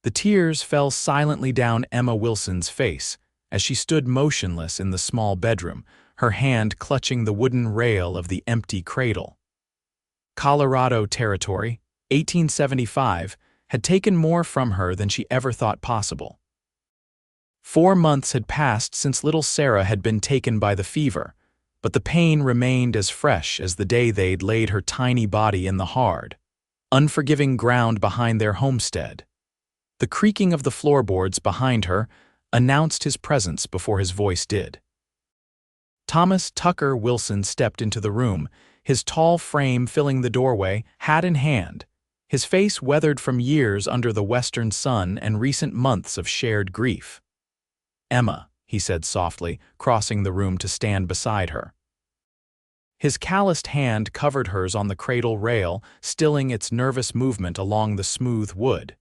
The tears fell silently down Emma Wilson's face as she stood motionless in the small bedroom, her hand clutching the wooden rail of the empty cradle. Colorado Territory, 1875, had taken more from her than she ever thought possible. 4 months had passed since little Sarah had been taken by the fever, but the pain remained as fresh as the day they'd laid her tiny body in the hard, unforgiving ground behind their homestead. The creaking of the floorboards behind her announced his presence before his voice did. Thomas Tucker Wilson stepped into the room, his tall frame filling the doorway, hat in hand, his face weathered from years under the western sun and recent months of shared grief. "Emma," he said softly, crossing the room to stand beside her. His calloused hand covered hers on the cradle rail, stilling its nervous movement along the smooth wood.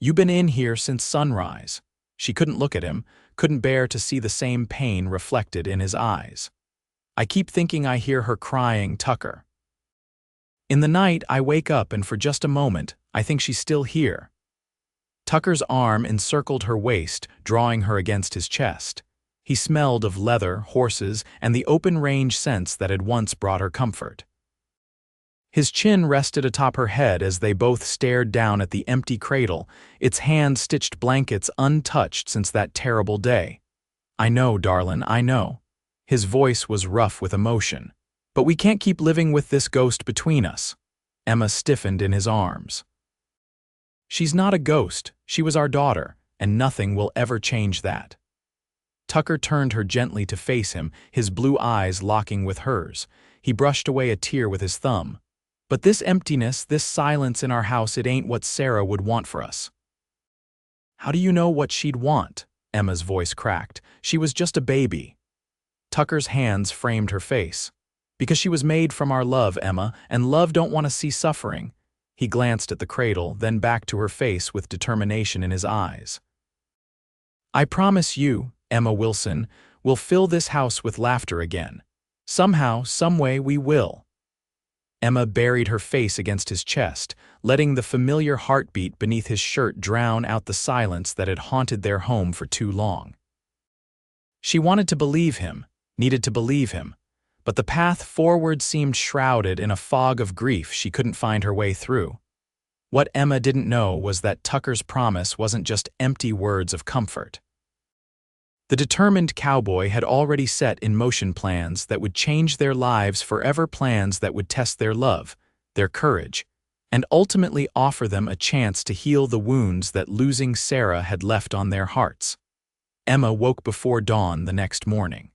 "You been in here since sunrise." She couldn't look at him, couldn't bear to see the same pain reflected in his eyes. "I keep thinking I hear her crying, Tucker. In the night, I wake up and for just a moment, I think she's still here." Tucker's arm encircled her waist, drawing her against his chest. He smelled of leather, horses, and the open-range scents that had once brought her comfort. His chin rested atop her head as they both stared down at the empty cradle, its hand-stitched blankets untouched since that terrible day. "I know, darlin', I know." His voice was rough with emotion. "But we can't keep living with this ghost between us." Emma stiffened in his arms. "She's not a ghost, she was our daughter, and nothing will ever change that." Tucker turned her gently to face him, his blue eyes locking with hers. He brushed away a tear with his thumb. "But this emptiness, this silence in our house, it ain't what Sarah would want for us." "How do you know what she'd want?" Emma's voice cracked. "She was just a baby." Tucker's hands framed her face. "Because she was made from our love, Emma, and love don't want to see suffering." He glanced at the cradle, then back to her face with determination in his eyes. "I promise you, Emma Wilson, we'll fill this house with laughter again. Somehow, someway we will." Emma buried her face against his chest, letting the familiar heartbeat beneath his shirt drown out the silence that had haunted their home for too long. She wanted to believe him, needed to believe him, but the path forward seemed shrouded in a fog of grief she couldn't find her way through. What Emma didn't know was that Tucker's promise wasn't just empty words of comfort. The determined cowboy had already set in motion plans that would change their lives forever, plans that would test their love, their courage, and ultimately offer them a chance to heal the wounds that losing Sarah had left on their hearts. Emma woke before dawn the next morning.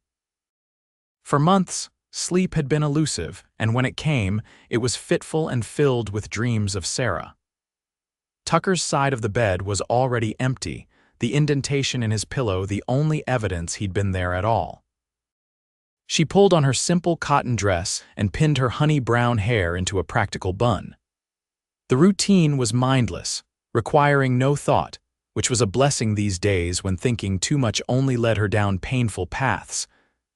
For months, sleep had been elusive, and when it came, it was fitful and filled with dreams of Sarah. Tucker's side of the bed was already empty, the indentation in his pillow the only evidence he'd been there at all. She pulled on her simple cotton dress and pinned her honey-brown hair into a practical bun. The routine was mindless, requiring no thought, which was a blessing these days when thinking too much only led her down painful paths.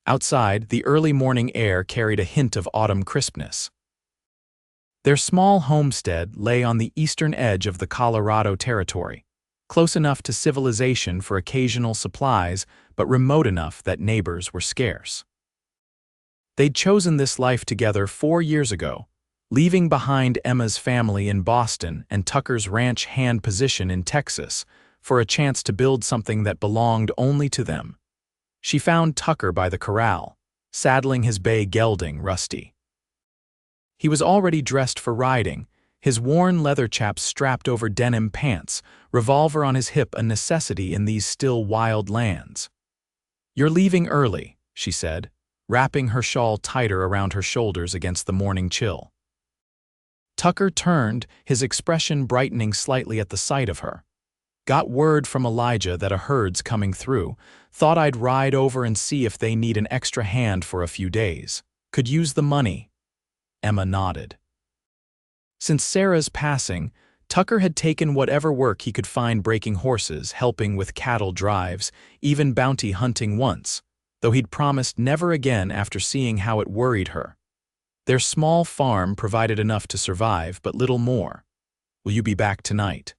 Outside, the early morning air carried a hint of autumn crispness. Their small homestead lay on the eastern edge of the Colorado Territory, close enough to civilization for occasional supplies, but remote enough that neighbors were scarce. They'd chosen this life together 4 years ago, leaving behind Emma's family in Boston and Tucker's ranch hand position in Texas for a chance to build something that belonged only to them. She found Tucker by the corral, saddling his bay gelding, Rusty. He was already dressed for riding, his worn leather chaps strapped over denim pants, revolver on his hip a necessity in these still wild lands. "You're leaving early," she said, wrapping her shawl tighter around her shoulders against the morning chill. Tucker turned, his expression brightening slightly at the sight of her. "Got word from Elijah that a herd's coming through. Thought I'd ride over and see if they need an extra hand for a few days. Could use the money." Emma nodded. Since Sarah's passing, Tucker had taken whatever work he could find breaking horses, helping with cattle drives, even bounty hunting once, though he'd promised never again after seeing how it worried her. Their small farm provided enough to survive, but little more. "Will you be back tonight?"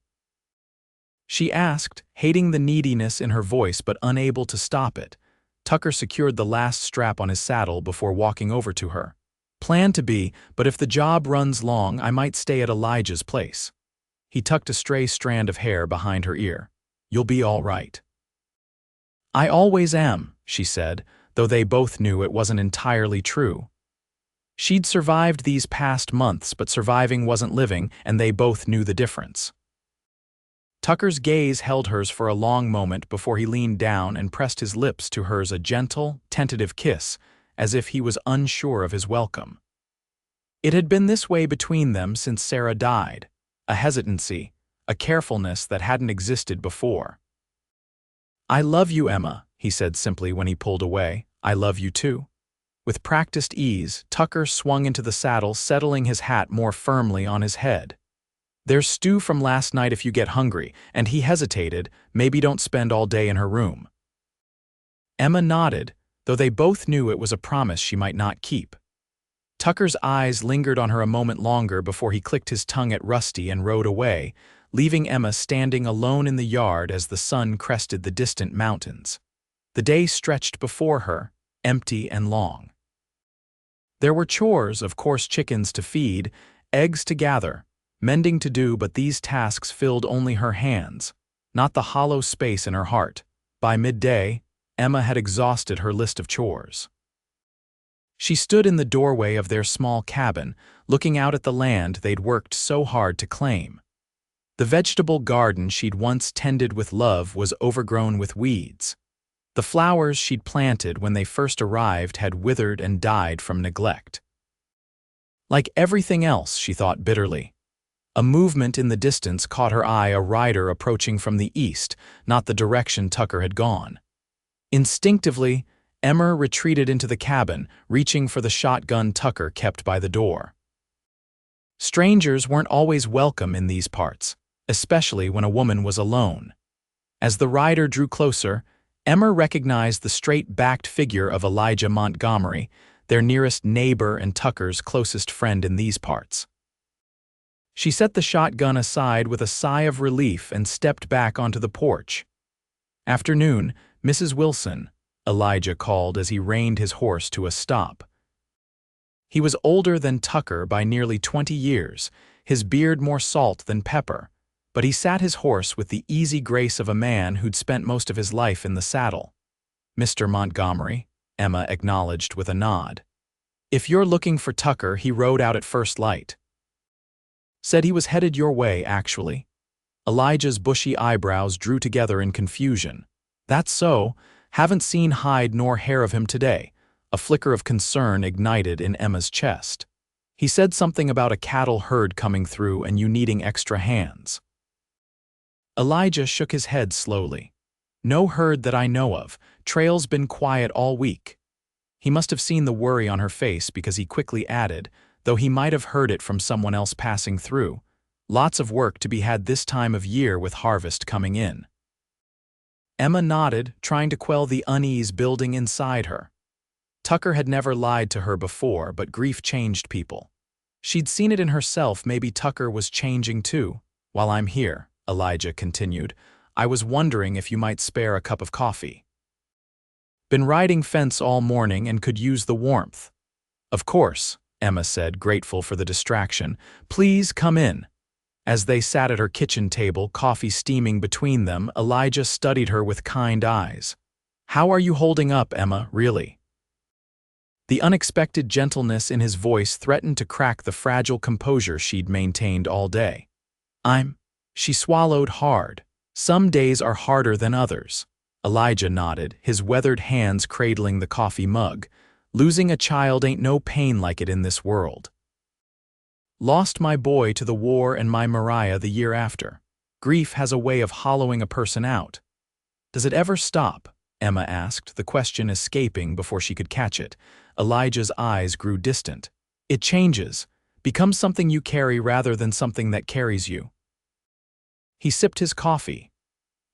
she asked, hating the neediness in her voice but unable to stop it. Tucker secured the last strap on his saddle before walking over to her. "Plan to be, but if the job runs long, I might stay at Elijah's place." He tucked a stray strand of hair behind her ear. "You'll be all right." "I always am," she said, though they both knew it wasn't entirely true. She'd survived these past months, but surviving wasn't living, and they both knew the difference. Tucker's gaze held hers for a long moment before he leaned down and pressed his lips to hers, a gentle, tentative kiss, as if he was unsure of his welcome. It had been this way between them since Sarah died, a hesitancy, a carefulness that hadn't existed before. "I love you, Emma," he said simply when he pulled away. "I love you too." With practiced ease, Tucker swung into the saddle, settling his hat more firmly on his head. "There's stew from last night if you get hungry," and he hesitated. "Maybe don't spend all day in her room." Emma nodded, though they both knew it was a promise she might not keep. Tucker's eyes lingered on her a moment longer before he clicked his tongue at Rusty and rode away, leaving Emma standing alone in the yard as the sun crested the distant mountains. The day stretched before her, empty and long. There were chores, of course, chickens to feed, eggs to gather, mending to do, but these tasks filled only her hands, not the hollow space in her heart. By midday, Emma had exhausted her list of chores. She stood in the doorway of their small cabin, looking out at the land they'd worked so hard to claim. The vegetable garden she'd once tended with love was overgrown with weeds. The flowers she'd planted when they first arrived had withered and died from neglect. Like everything else, she thought bitterly. A movement in the distance caught her eye, a rider approaching from the east, not the direction Tucker had gone. Instinctively, Emma retreated into the cabin, reaching for the shotgun Tucker kept by the door. Strangers weren't always welcome in these parts, especially when a woman was alone. As the rider drew closer, Emma recognized the straight-backed figure of Elijah Montgomery, their nearest neighbor and Tucker's closest friend in these parts. She set the shotgun aside with a sigh of relief and stepped back onto the porch. "Afternoon, Mrs. Wilson," Elijah called as he reined his horse to a stop. He was older than Tucker by nearly 20 years, his beard more salt than pepper, but he sat his horse with the easy grace of a man who'd spent most of his life in the saddle. "Mr. Montgomery," Emma acknowledged with a nod. "If you're looking for Tucker, he rode out at first light." "Said he was headed your way, actually." Elijah's bushy eyebrows drew together in confusion. "That's so. Haven't seen hide nor hair of him today." A flicker of concern ignited in Emma's chest. "He said something about a cattle herd coming through and you needing extra hands." Elijah shook his head slowly. "No herd that I know of. Trail's been quiet all week." He must have seen the worry on her face because he quickly added, though he might have heard it from someone else passing through, "Lots of work to be had this time of year with harvest coming in." Emma nodded, trying to quell the unease building inside her. Tucker had never lied to her before, but grief changed people. She'd seen it in herself. Maybe Tucker was changing too. "While I'm here," Elijah continued, "I was wondering if you might spare a cup of coffee." "Been riding fence all morning and could use the warmth." "Of course," Emma said, grateful for the distraction. "Please come in." As they sat at her kitchen table, coffee steaming between them, Elijah studied her with kind eyes. "How are you holding up, Emma, really?" The unexpected gentleness in his voice threatened to crack the fragile composure she'd maintained all day. She swallowed hard. "Some days are harder than others." Elijah nodded, his weathered hands cradling the coffee mug. "Losing a child ain't no pain like it in this world. Lost my boy to the war and my Mariah the year after. Grief has a way of hollowing a person out." "Does it ever stop?" Emma asked, the question escaping before she could catch it. Elijah's eyes grew distant. "It changes, becomes something you carry rather than something that carries you." He sipped his coffee.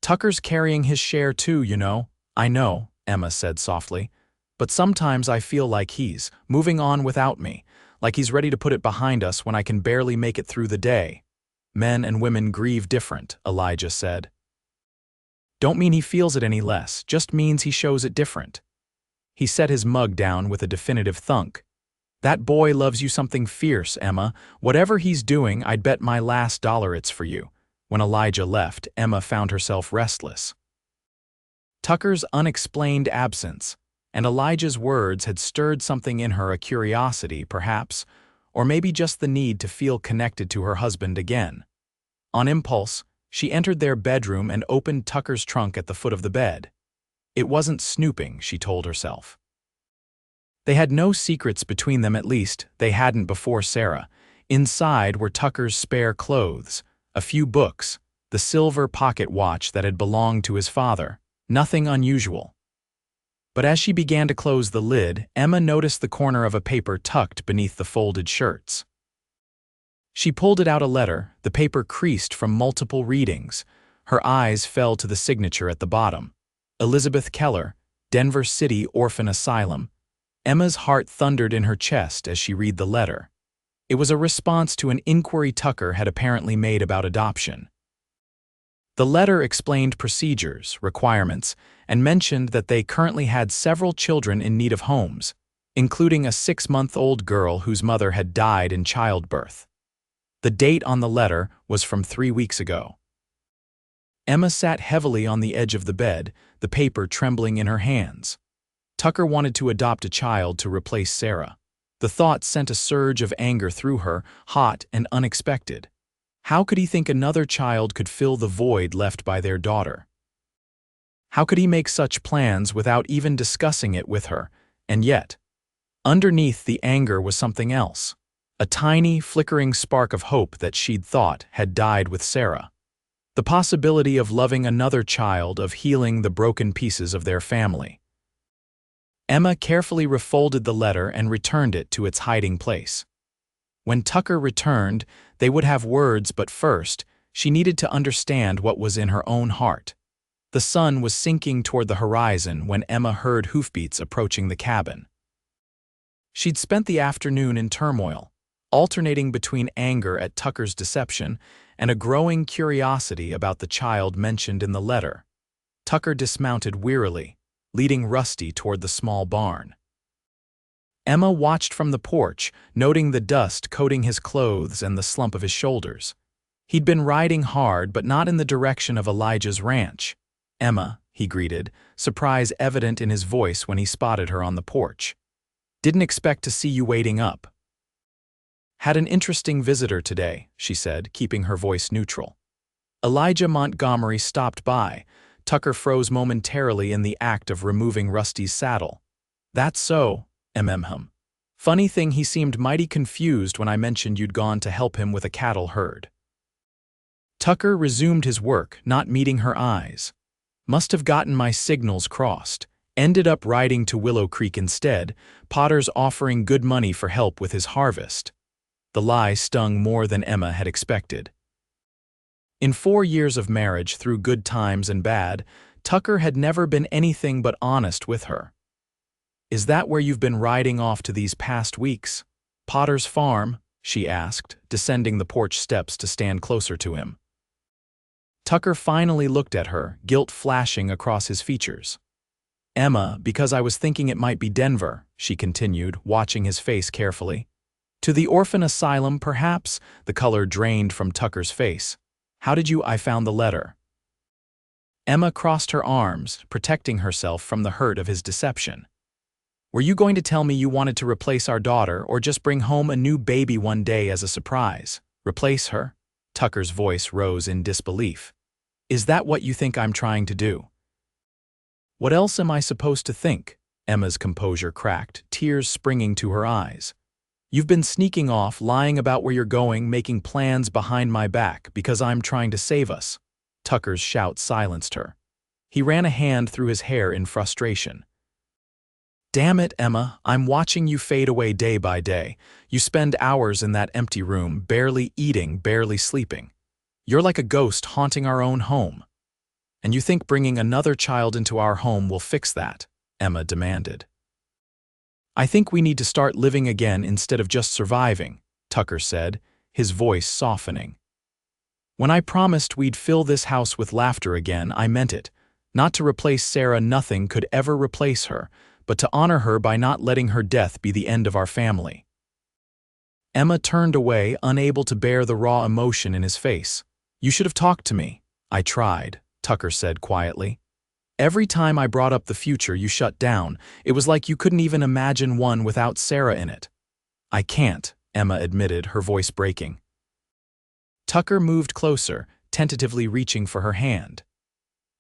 "Tucker's carrying his share too, you know." "I know," Emma said softly, "but sometimes I feel like he's moving on without me, like he's ready to put it behind us when I can barely make it through the day." "Men and women grieve different," Elijah said. Don't mean he feels it any less, just means he shows it different. He set his mug down with a definitive thunk. That boy loves you something fierce, Emma. Whatever he's doing, I'd bet my last dollar it's for you. When Elijah left, Emma found herself restless. Tucker's unexplained absence and Elijah's words had stirred something in her, a curiosity, perhaps, or maybe just the need to feel connected to her husband again. On impulse, she entered their bedroom and opened Tucker's trunk at the foot of the bed. It wasn't snooping, she told herself. They had no secrets between them, at least they hadn't before Sarah. Inside were Tucker's spare clothes, a few books, the silver pocket watch that had belonged to his father. Nothing unusual. But as she began to close the lid, Emma noticed the corner of a paper tucked beneath the folded shirts. She pulled it out, a letter, the paper creased from multiple readings. Her eyes fell to the signature at the bottom. Elizabeth Keller, Denver City Orphan Asylum. Emma's heart thundered in her chest as she read the letter. It was a response to an inquiry Tucker had apparently made about adoption. The letter explained procedures, requirements, and mentioned that they currently had several children in need of homes, including a 6-month-old girl whose mother had died in childbirth. The date on the letter was from 3 weeks ago. Emma sat heavily on the edge of the bed, the paper trembling in her hands. Tucker wanted to adopt a child to replace Sarah. The thought sent a surge of anger through her, hot and unexpected. How could he think another child could fill the void left by their daughter? How could he make such plans without even discussing it with her? And yet, underneath the anger was something else. A tiny, flickering spark of hope that she'd thought had died with Sarah. The possibility of loving another child, of healing the broken pieces of their family. Emma carefully refolded the letter and returned it to its hiding place. When Tucker returned, they would have words, but first, she needed to understand what was in her own heart. The sun was sinking toward the horizon when Emma heard hoofbeats approaching the cabin. She'd spent the afternoon in turmoil, alternating between anger at Tucker's deception and a growing curiosity about the child mentioned in the letter. Tucker dismounted wearily, leading Rusty toward the small barn. Emma watched from the porch, noting the dust coating his clothes and the slump of his shoulders. He'd been riding hard, but not in the direction of Elijah's ranch. "Emma," he greeted, surprise evident in his voice when he spotted her on the porch. "Didn't expect to see you waiting up." "Had an interesting visitor today," she said, keeping her voice neutral. Elijah Montgomery stopped by. Tucker froze momentarily in the act of removing Rusty's saddle. "That's so, hum. Funny thing, he seemed mighty confused when I mentioned you'd gone to help him with a cattle herd." Tucker resumed his work, not meeting her eyes. "Must have gotten my signals crossed. Ended up riding to Willow Creek instead, Potter's offering good money for help with his harvest." The lie stung more than Emma had expected. In 4 years of marriage, through good times and bad, Tucker had never been anything but honest with her. "Is that where you've been riding off to these past weeks? Potter's farm?" she asked, descending the porch steps to stand closer to him. Tucker finally looked at her, guilt flashing across his features. "Emma, because I was thinking it might be Denver," she continued, watching his face carefully. "To the orphan asylum, perhaps?" The color drained from Tucker's face. "How did you? I found the letter." Emma crossed her arms, protecting herself from the hurt of his deception. "Were you going to tell me you wanted to replace our daughter, or just bring home a new baby one day as a surprise?" "Replace her?" Tucker's voice rose in disbelief. "Is that what you think I'm trying to do?" "What else am I supposed to think?" Emma's composure cracked, tears springing to her eyes. "You've been sneaking off, lying about where you're going, making plans behind my back because I'm trying to save us." Tucker's shout silenced her. He ran a hand through his hair in frustration. "Damn it, Emma, I'm watching you fade away day by day. You spend hours in that empty room, barely eating, barely sleeping. You're like a ghost haunting our own home. And you think bringing another child into our home will fix that?" Emma demanded. "I think we need to start living again instead of just surviving," Tucker said, his voice softening. "When I promised we'd fill this house with laughter again, I meant it. Not to replace Sarah, nothing could ever replace her, but to honor her by not letting her death be the end of our family. Emma turned away, unable to bear the raw emotion in his face. "You should have talked to me." "I tried," Tucker said quietly. "Every time I brought up the future, you shut down. It was like you couldn't even imagine one without Sarah in it." "I can't," Emma admitted, her voice breaking. Tucker moved closer, tentatively reaching for her hand.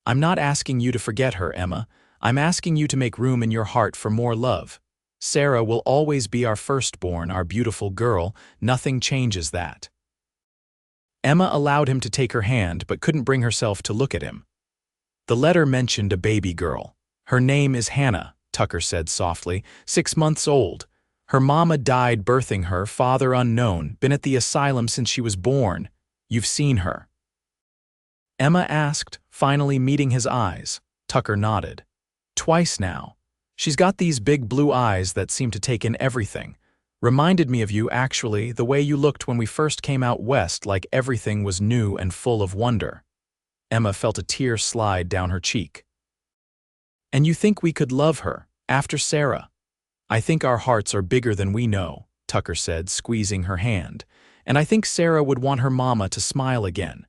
"I'm not asking you to forget her, Emma. I'm asking you to make room in your heart for more love. Sarah will always be our firstborn, our beautiful girl. Nothing changes that." Emma allowed him to take her hand but couldn't bring herself to look at him. "The letter mentioned a baby girl. Her name is Hannah," Tucker said softly, 6 months old. "Her mama died birthing her, father unknown, been at the asylum since she was born. You've seen her?" Emma asked, finally meeting his eyes. Tucker nodded. "Twice now. She's got these big blue eyes that seem to take in everything. Reminded me of you, actually, the way you looked when we first came out west, like everything was new and full of wonder." Emma felt a tear slide down her cheek. "And you think we could love her, after Sarah?" "I think our hearts are bigger than we know," Tucker said, squeezing her hand. "And I think Sarah would want her mama to smile again."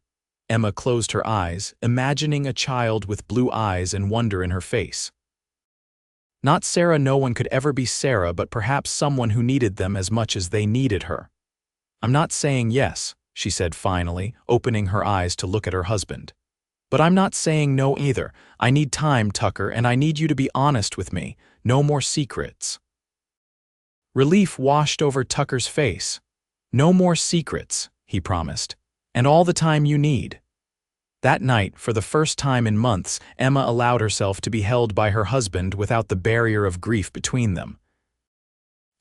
Emma closed her eyes, imagining a child with blue eyes and wonder in her face. Not Sarah, no one could ever be Sarah, but perhaps someone who needed them as much as they needed her. "I'm not saying yes," she said finally, opening her eyes to look at her husband. "But I'm not saying no either. I need time, Tucker, and I need you to be honest with me. No more secrets." Relief washed over Tucker's face. "No more secrets," he promised, "and all the time you need." That night, for the first time in months, Emma allowed herself to be held by her husband without the barrier of grief between them.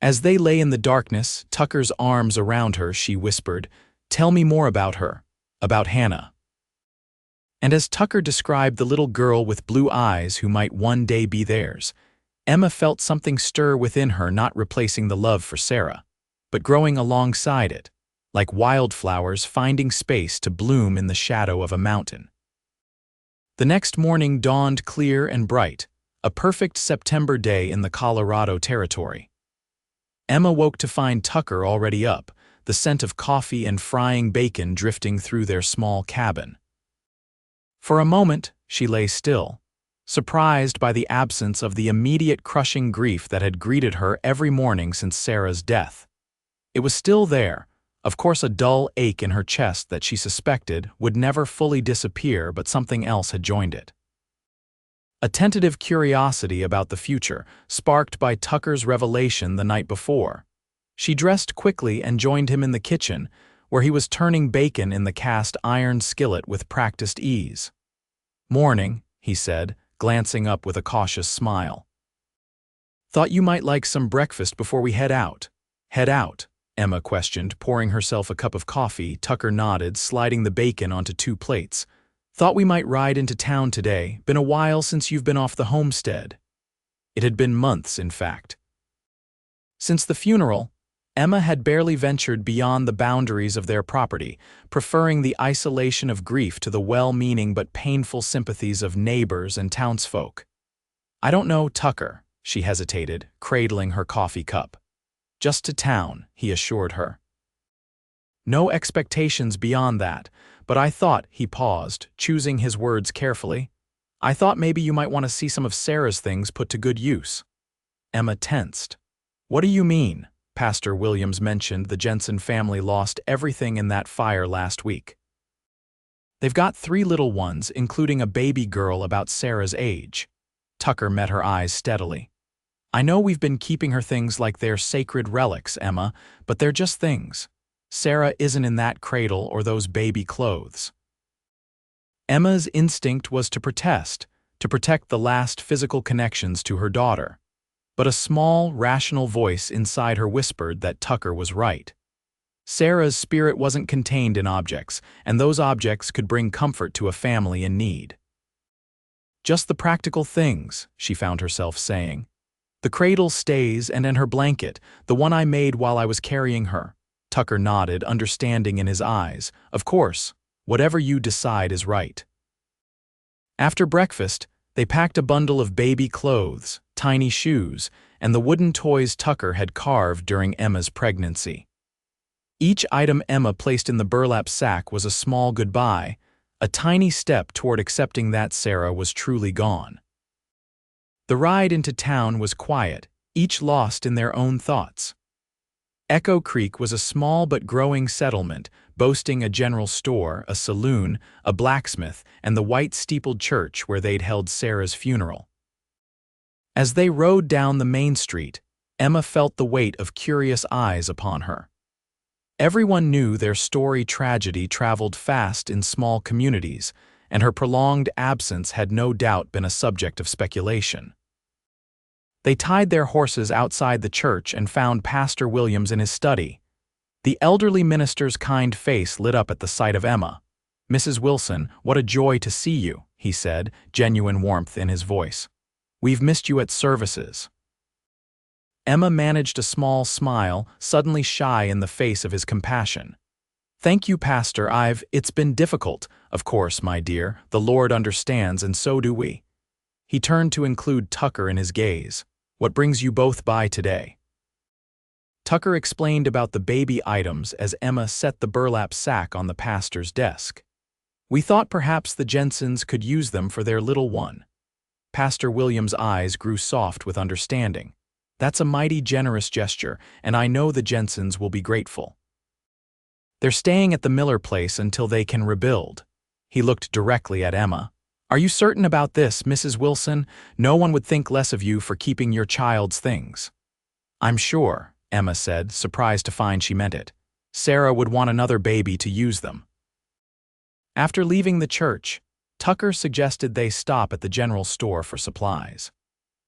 As they lay in the darkness, Tucker's arms around her, she whispered, "Tell me more about her, about Hannah." And as Tucker described the little girl with blue eyes who might one day be theirs, Emma felt something stir within her, not replacing the love for Sarah, but growing alongside it, like wildflowers finding space to bloom in the shadow of a mountain. The next morning dawned clear and bright, a perfect September day in the Colorado Territory. Emma woke to find Tucker already up, the scent of coffee and frying bacon drifting through their small cabin. For a moment, she lay still, surprised by the absence of the immediate crushing grief that had greeted her every morning since Sarah's death. It was still there, of course, a dull ache in her chest that she suspected would never fully disappear, but something else had joined it. A tentative curiosity about the future, sparked by Tucker's revelation the night before. She dressed quickly and joined him in the kitchen, where he was turning bacon in the cast iron skillet with practiced ease. "Morning," he said, glancing up with a cautious smile. "Thought you might like some breakfast before we head out." "Head out?" Emma questioned, pouring herself a cup of coffee. Tucker nodded, sliding the bacon onto 2 plates. "Thought we might ride into town today. Been a while since you've been off the homestead." It had been months, in fact. Since the funeral, Emma had barely ventured beyond the boundaries of their property, preferring the isolation of grief to the well-meaning but painful sympathies of neighbors and townsfolk. "I don't know, Tucker," she hesitated, cradling her coffee cup. "Just to town," he assured her. "No expectations beyond that, but I thought," he paused, choosing his words carefully, "I thought maybe you might want to see some of Sarah's things put to good use." Emma tensed. "What do you mean?" Pastor Williams mentioned the Jensen family lost everything in that fire last week. "They've got 3 little ones, including a baby girl about Sarah's age." Tucker met her eyes steadily. "I know we've been keeping her things like they're sacred relics, Emma, but they're just things. Sarah isn't in that cradle or those baby clothes." Emma's instinct was to protest, to protect the last physical connections to her daughter. But a small, rational voice inside her whispered that Tucker was right. Sarah's spirit wasn't contained in objects, and those objects could bring comfort to a family in need. "Just the practical things," she found herself saying. "The cradle stays, and her blanket, the one I made while I was carrying her." Tucker nodded, understanding in his eyes. "Of course, whatever you decide is right." After breakfast, they packed a bundle of baby clothes, tiny shoes, and the wooden toys Tucker had carved during Emma's pregnancy. Each item Emma placed in the burlap sack was a small goodbye, a tiny step toward accepting that Sarah was truly gone. The ride into town was quiet, each lost in their own thoughts. Echo Creek was a small but growing settlement, boasting a general store, a saloon, a blacksmith, and the white-steepled church where they'd held Sarah's funeral. As they rode down the main street, Emma felt the weight of curious eyes upon her. Everyone knew their story tragedy traveled fast in small communities, and her prolonged absence had no doubt been a subject of speculation. They tied their horses outside the church and found Pastor Williams in his study. The elderly minister's kind face lit up at the sight of Emma. "Mrs. Wilson, what a joy to see you," he said, genuine warmth in his voice. "We've missed you at services." Emma managed a small smile, suddenly shy in the face of his compassion. "Thank you, Pastor. It's been difficult. Of course, my dear, the Lord understands, and so do we." He turned to include Tucker in his gaze. "What brings you both by today?" Tucker explained about the baby items as Emma set the burlap sack on the pastor's desk. "We thought perhaps the Jensens could use them for their little one." Pastor Williams' eyes grew soft with understanding. "That's a mighty generous gesture, and I know the Jensens will be grateful. They're staying at the Miller place until they can rebuild." He looked directly at Emma. "Are you certain about this, Mrs. Wilson? No one would think less of you for keeping your child's things." "I'm sure," Emma said, surprised to find she meant it. "Sarah would want another baby to use them." After leaving the church, Tucker suggested they stop at the general store for supplies.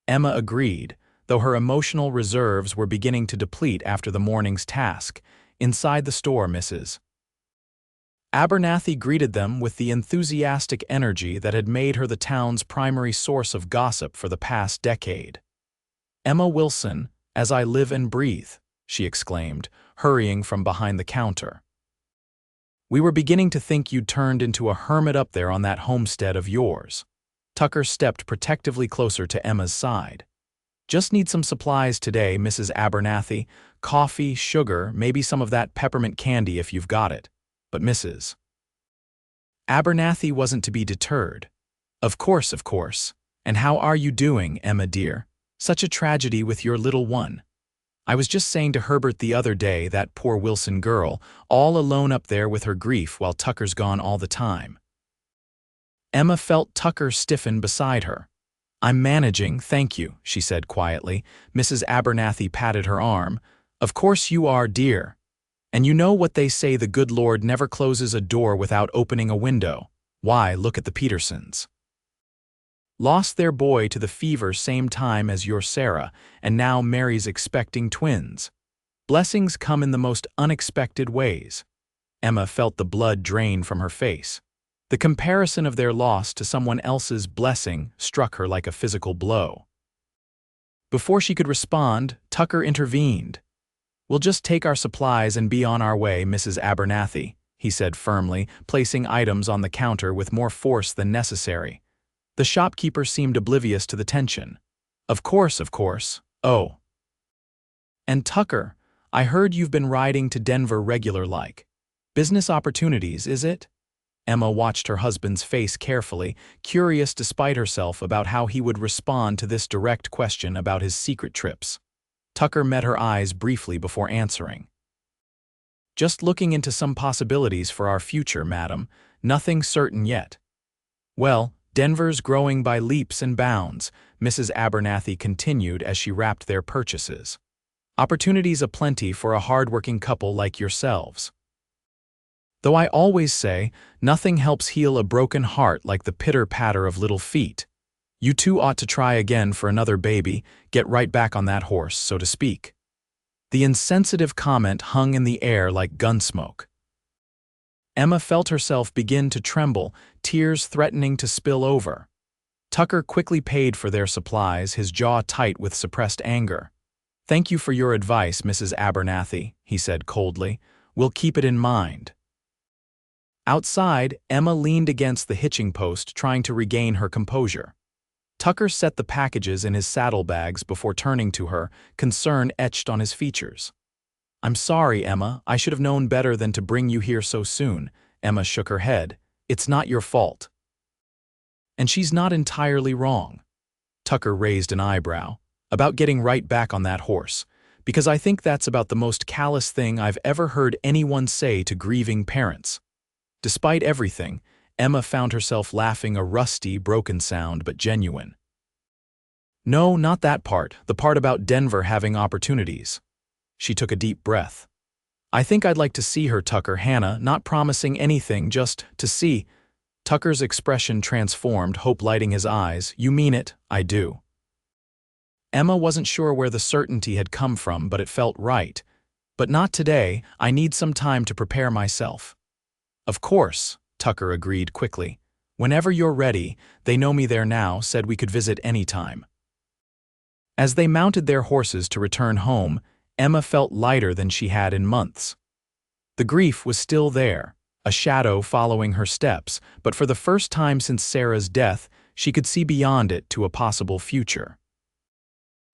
Emma agreed, though her emotional reserves were beginning to deplete after the morning's task. Inside the store, Mrs. Abernathy greeted them with the enthusiastic energy that had made her the town's primary source of gossip for the past decade. "Emma Wilson, as I live and breathe," she exclaimed, hurrying from behind the counter. "We were beginning to think you'd turned into a hermit up there on that homestead of yours." Tucker stepped protectively closer to Emma's side. "Just need some supplies today, Mrs. Abernathy. Coffee, sugar, maybe some of that peppermint candy if you've got it." But Mrs. Abernathy wasn't to be deterred. Of course. And how are you doing, Emma dear? Such a tragedy with your little one. I was just saying to Herbert the other day, that poor Wilson girl, all alone up there with her grief while Tucker's gone all the time." Emma felt Tucker stiffen beside her. "I'm managing, thank you," she said quietly. Mrs. Abernathy patted her arm. "Of course you are, dear. And you know what they say, the good Lord never closes a door without opening a window. Why, look at the Petersons. Lost their boy to the fever same time as your Sarah, and now Mary's expecting twins. Blessings come in the most unexpected ways." Emma felt the blood drain from her face. The comparison of their loss to someone else's blessing struck her like a physical blow. Before she could respond, Tucker intervened. "We'll just take our supplies and be on our way, Mrs. Abernathy," he said firmly, placing items on the counter with more force than necessary. The shopkeeper seemed oblivious to the tension. Of course. Oh. And Tucker, I heard you've been riding to Denver regular-like. Business opportunities, is it?" Emma watched her husband's face carefully, curious despite herself about how he would respond to this direct question about his secret trips. Tucker met her eyes briefly before answering. "Just looking into some possibilities for our future, madam. Nothing certain yet." "Well, Denver's growing by leaps and bounds," Mrs. Abernathy continued as she wrapped their purchases. "Opportunities aplenty for a hard-working couple like yourselves. Though I always say, nothing helps heal a broken heart like the pitter-patter of little feet. You two ought to try again for another baby, get right back on that horse, so to speak." The insensitive comment hung in the air like gunsmoke. Emma felt herself begin to tremble, tears threatening to spill over. Tucker quickly paid for their supplies, his jaw tight with suppressed anger. "Thank you for your advice, Mrs. Abernathy," he said coldly. "We'll keep it in mind." Outside, Emma leaned against the hitching post, trying to regain her composure. Tucker set the packages in his saddlebags before turning to her, concern etched on his features. "I'm sorry, Emma. I should have known better than to bring you here so soon." Emma shook her head. "It's not your fault." "And she's not entirely wrong." Tucker raised an eyebrow. "About getting right back on that horse. Because I think that's about the most callous thing I've ever heard anyone say to grieving parents." Despite everything, Emma found herself laughing, a rusty, broken sound, but genuine. "No, not that part, the part about Denver having opportunities." She took a deep breath. "I think I'd like to see her, Tucker." Hannah, not promising anything, just to see. Tucker's expression transformed, hope lighting his eyes. "You mean it?" "I do." Emma wasn't sure where the certainty had come from, but it felt right. "But not today. I need some time to prepare myself." "Of course," Tucker agreed quickly. "Whenever you're ready, they know me there now, said we could visit any time." As they mounted their horses to return home, Emma felt lighter than she had in months. The grief was still there, a shadow following her steps, but for the first time since Sarah's death, she could see beyond it to a possible future.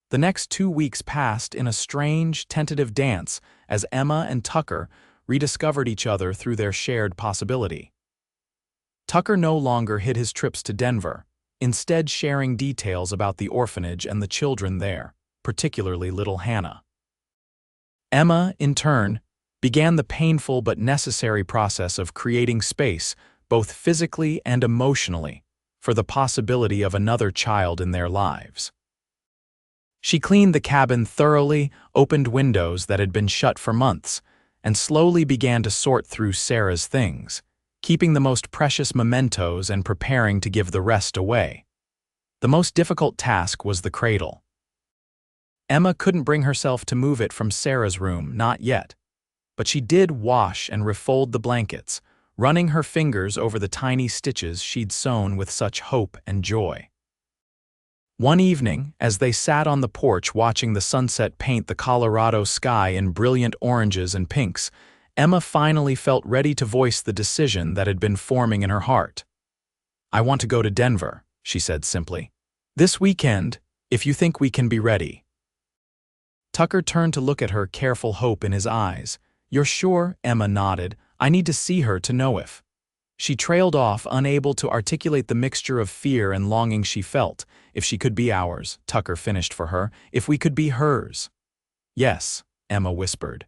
The next 2 weeks passed in a strange, tentative dance as Emma and Tucker rediscovered each other through their shared possibility. Tucker no longer hid his trips to Denver, instead sharing details about the orphanage and the children there, particularly little Hannah. Emma, in turn, began the painful but necessary process of creating space, both physically and emotionally, for the possibility of another child in their lives. She cleaned the cabin thoroughly, opened windows that had been shut for months, and slowly began to sort through Sarah's things, keeping the most precious mementos and preparing to give the rest away. The most difficult task was the cradle. Emma couldn't bring herself to move it from Sarah's room, not yet, but she did wash and refold the blankets, running her fingers over the tiny stitches she'd sewn with such hope and joy. One evening, as they sat on the porch watching the sunset paint the Colorado sky in brilliant oranges and pinks, Emma finally felt ready to voice the decision that had been forming in her heart. "I want to go to Denver," she said simply. "This weekend, if you think we can be ready." Tucker turned to look at her, careful hope in his eyes. "You're sure?" Emma nodded. "I need to see her to know if." She trailed off, unable to articulate the mixture of fear and longing she felt. "If she could be ours," Tucker finished for her. "If we could be hers." "Yes," Emma whispered.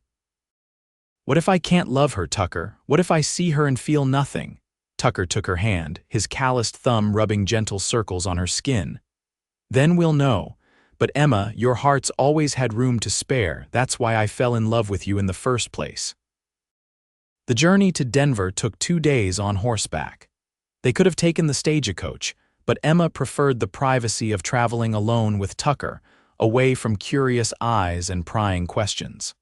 "What if I can't love her, Tucker? What if I see her and feel nothing?" Tucker took her hand, his calloused thumb rubbing gentle circles on her skin. "Then we'll know. But Emma, your heart's always had room to spare. That's why I fell in love with you in the first place." The journey to Denver took 2 days on horseback. They could have taken the stagecoach, but Emma preferred the privacy of traveling alone with Tucker, away from curious eyes and prying questions.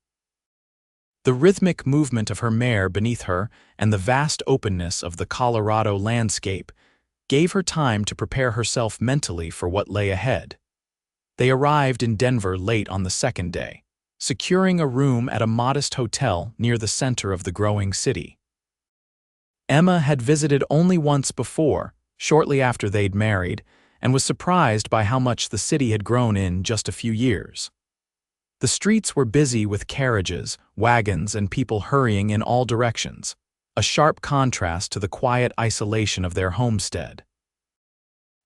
The rhythmic movement of her mare beneath her and the vast openness of the Colorado landscape gave her time to prepare herself mentally for what lay ahead. They arrived in Denver late on the second day, securing a room at a modest hotel near the center of the growing city. Emma had visited only once before, shortly after they'd married, and was surprised by how much the city had grown in just a few years. The streets were busy with carriages, wagons, and people hurrying in all directions, a sharp contrast to the quiet isolation of their homestead.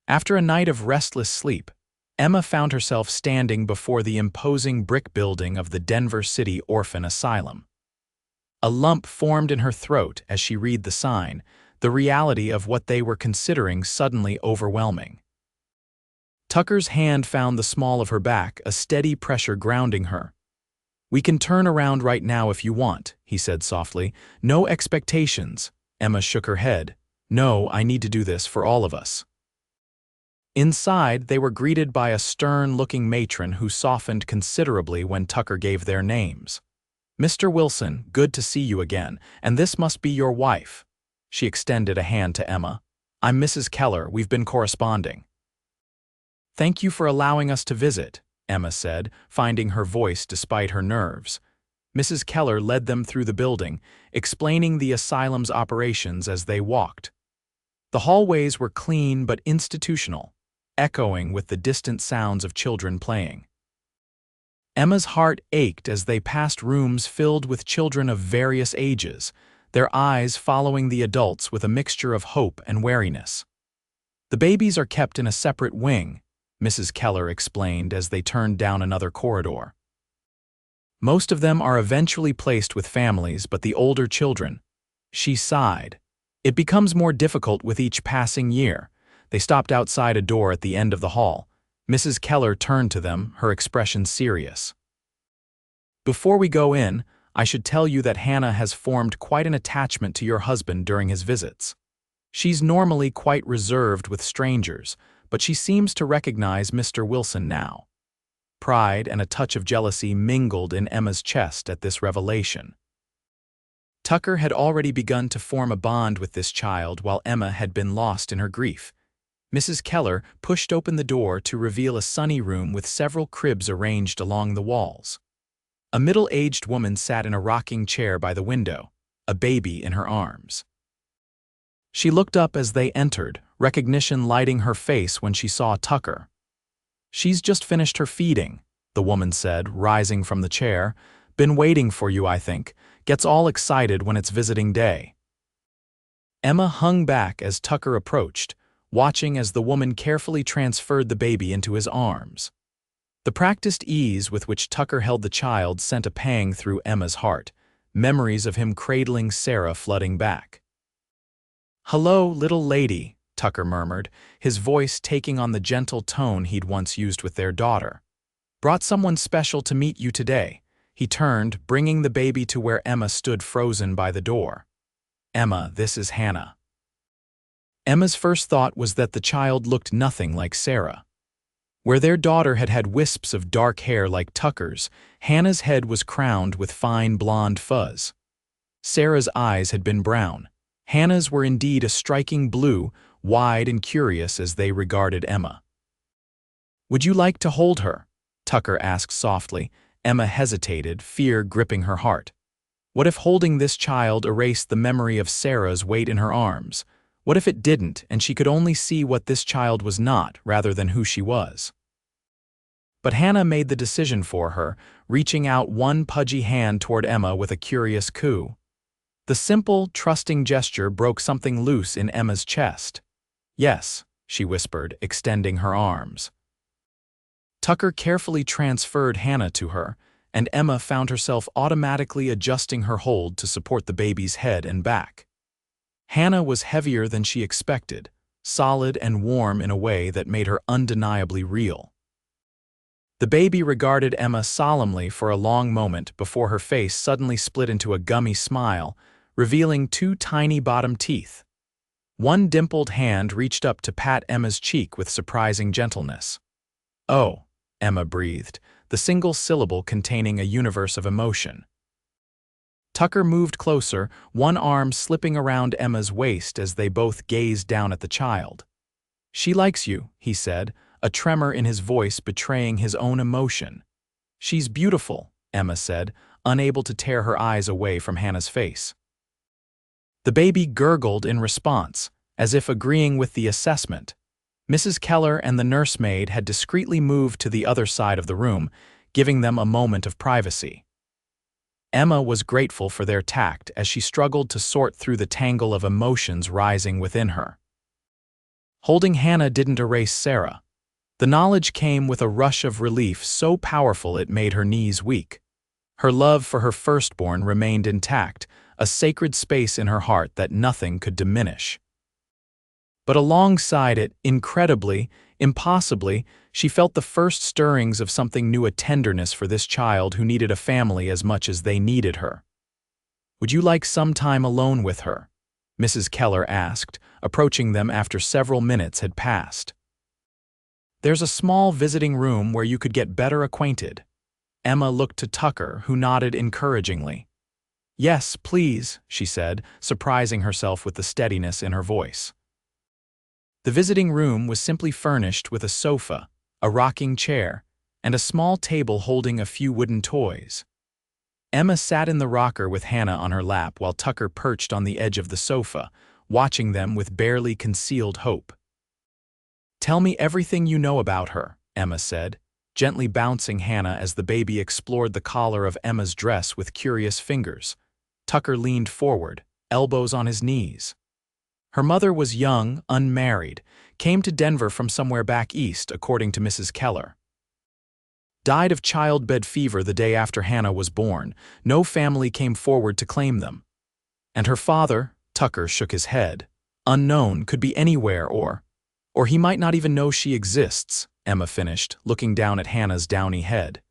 After a night of restless sleep, Emma found herself standing before the imposing brick building of the Denver City Orphan Asylum. A lump formed in her throat as she read the sign, the reality of what they were considering suddenly overwhelming. Tucker's hand found the small of her back, a steady pressure grounding her. "We can turn around right now if you want," he said softly. "No expectations." Emma shook her head. "No, I need to do this for all of us." Inside, they were greeted by a stern-looking matron who softened considerably when Tucker gave their names. "Mr. Wilson, good to see you again, and this must be your wife." She extended a hand to Emma. "I'm Mrs. Keller, we've been corresponding." "Thank you for allowing us to visit," Emma said, finding her voice despite her nerves. Mrs. Keller led them through the building, explaining the asylum's operations as they walked. The hallways were clean but institutional, echoing with the distant sounds of children playing. Emma's heart ached as they passed rooms filled with children of various ages, their eyes following the adults with a mixture of hope and wariness. "The babies are kept in a separate wing," Mrs. Keller explained as they turned down another corridor. "Most of them are eventually placed with families, but the older children," she sighed. "It becomes more difficult with each passing year." They stopped outside a door at the end of the hall. Mrs. Keller turned to them, her expression serious. "Before we go in, I should tell you that Hannah has formed quite an attachment to your husband during his visits. She's normally quite reserved with strangers, but she seems to recognize Mr. Wilson now." Pride and a touch of jealousy mingled in Emma's chest at this revelation. Tucker had already begun to form a bond with this child while Emma had been lost in her grief. Mrs. Keller pushed open the door to reveal a sunny room with several cribs arranged along the walls. A middle-aged woman sat in a rocking chair by the window, a baby in her arms. She looked up as they entered, recognition lighting her face when she saw Tucker. "She's just finished her feeding," the woman said, rising from the chair. "Been waiting for you, I think. Gets all excited when it's visiting day." Emma hung back as Tucker approached, watching as the woman carefully transferred the baby into his arms. The practiced ease with which Tucker held the child sent a pang through Emma's heart, memories of him cradling Sarah flooding back. "Hello, little lady," Tucker murmured, his voice taking on the gentle tone he'd once used with their daughter. "Brought someone special to meet you today." He turned, bringing the baby to where Emma stood frozen by the door. "Emma, this is Hannah." Emma's first thought was that the child looked nothing like Sarah. Where their daughter had had wisps of dark hair like Tucker's, Hannah's head was crowned with fine blonde fuzz. Sarah's eyes had been brown. Hannah's were indeed a striking blue, wide and curious as they regarded Emma. "Would you like to hold her?" Tucker asked softly. Emma hesitated, fear gripping her heart. What if holding this child erased the memory of Sarah's weight in her arms? What if it didn't, and she could only see what this child was not, rather than who she was? But Hannah made the decision for her, reaching out one pudgy hand toward Emma with a curious coo. The simple, trusting gesture broke something loose in Emma's chest. "Yes," she whispered, extending her arms. Tucker carefully transferred Hannah to her, and Emma found herself automatically adjusting her hold to support the baby's head and back. Hannah was heavier than she expected, solid and warm in a way that made her undeniably real. The baby regarded Emma solemnly for a long moment before her face suddenly split into a gummy smile, revealing two tiny bottom teeth. One dimpled hand reached up to pat Emma's cheek with surprising gentleness. "Oh," Emma breathed, the single syllable containing a universe of emotion. Tucker moved closer, one arm slipping around Emma's waist as they both gazed down at the child. "She likes you," he said, a tremor in his voice betraying his own emotion. "She's beautiful," Emma said, unable to tear her eyes away from Hannah's face. The baby gurgled in response, as if agreeing with the assessment. Mrs. Keller and the nursemaid had discreetly moved to the other side of the room, giving them a moment of privacy. Emma was grateful for their tact as she struggled to sort through the tangle of emotions rising within her. Holding Hannah didn't erase Sarah. The knowledge came with a rush of relief so powerful it made her knees weak. Her love for her firstborn remained intact, a sacred space in her heart that nothing could diminish. But alongside it, incredibly, impossibly, she felt the first stirrings of something new, a tenderness for this child who needed a family as much as they needed her. "Would you like some time alone with her?" Mrs. Keller asked, approaching them after several minutes had passed. "There's a small visiting room where you could get better acquainted." Emma looked to Tucker, who nodded encouragingly. "Yes, please," she said, surprising herself with the steadiness in her voice. The visiting room was simply furnished with a sofa, a rocking chair, and a small table holding a few wooden toys. Emma sat in the rocker with Hannah on her lap while Tucker perched on the edge of the sofa, watching them with barely concealed hope. "Tell me everything you know about her," Emma said, gently bouncing Hannah as the baby explored the collar of Emma's dress with curious fingers. Tucker leaned forward, elbows on his knees. Her mother was young, unmarried, came to Denver from somewhere back east, according to Mrs. Keller. Died of childbed fever the day after Hannah was born. No family came forward to claim them. And her father, Tucker shook his head. Unknown, could be anywhere or he might not even know she exists, Emma finished, looking down at Hannah's downy head.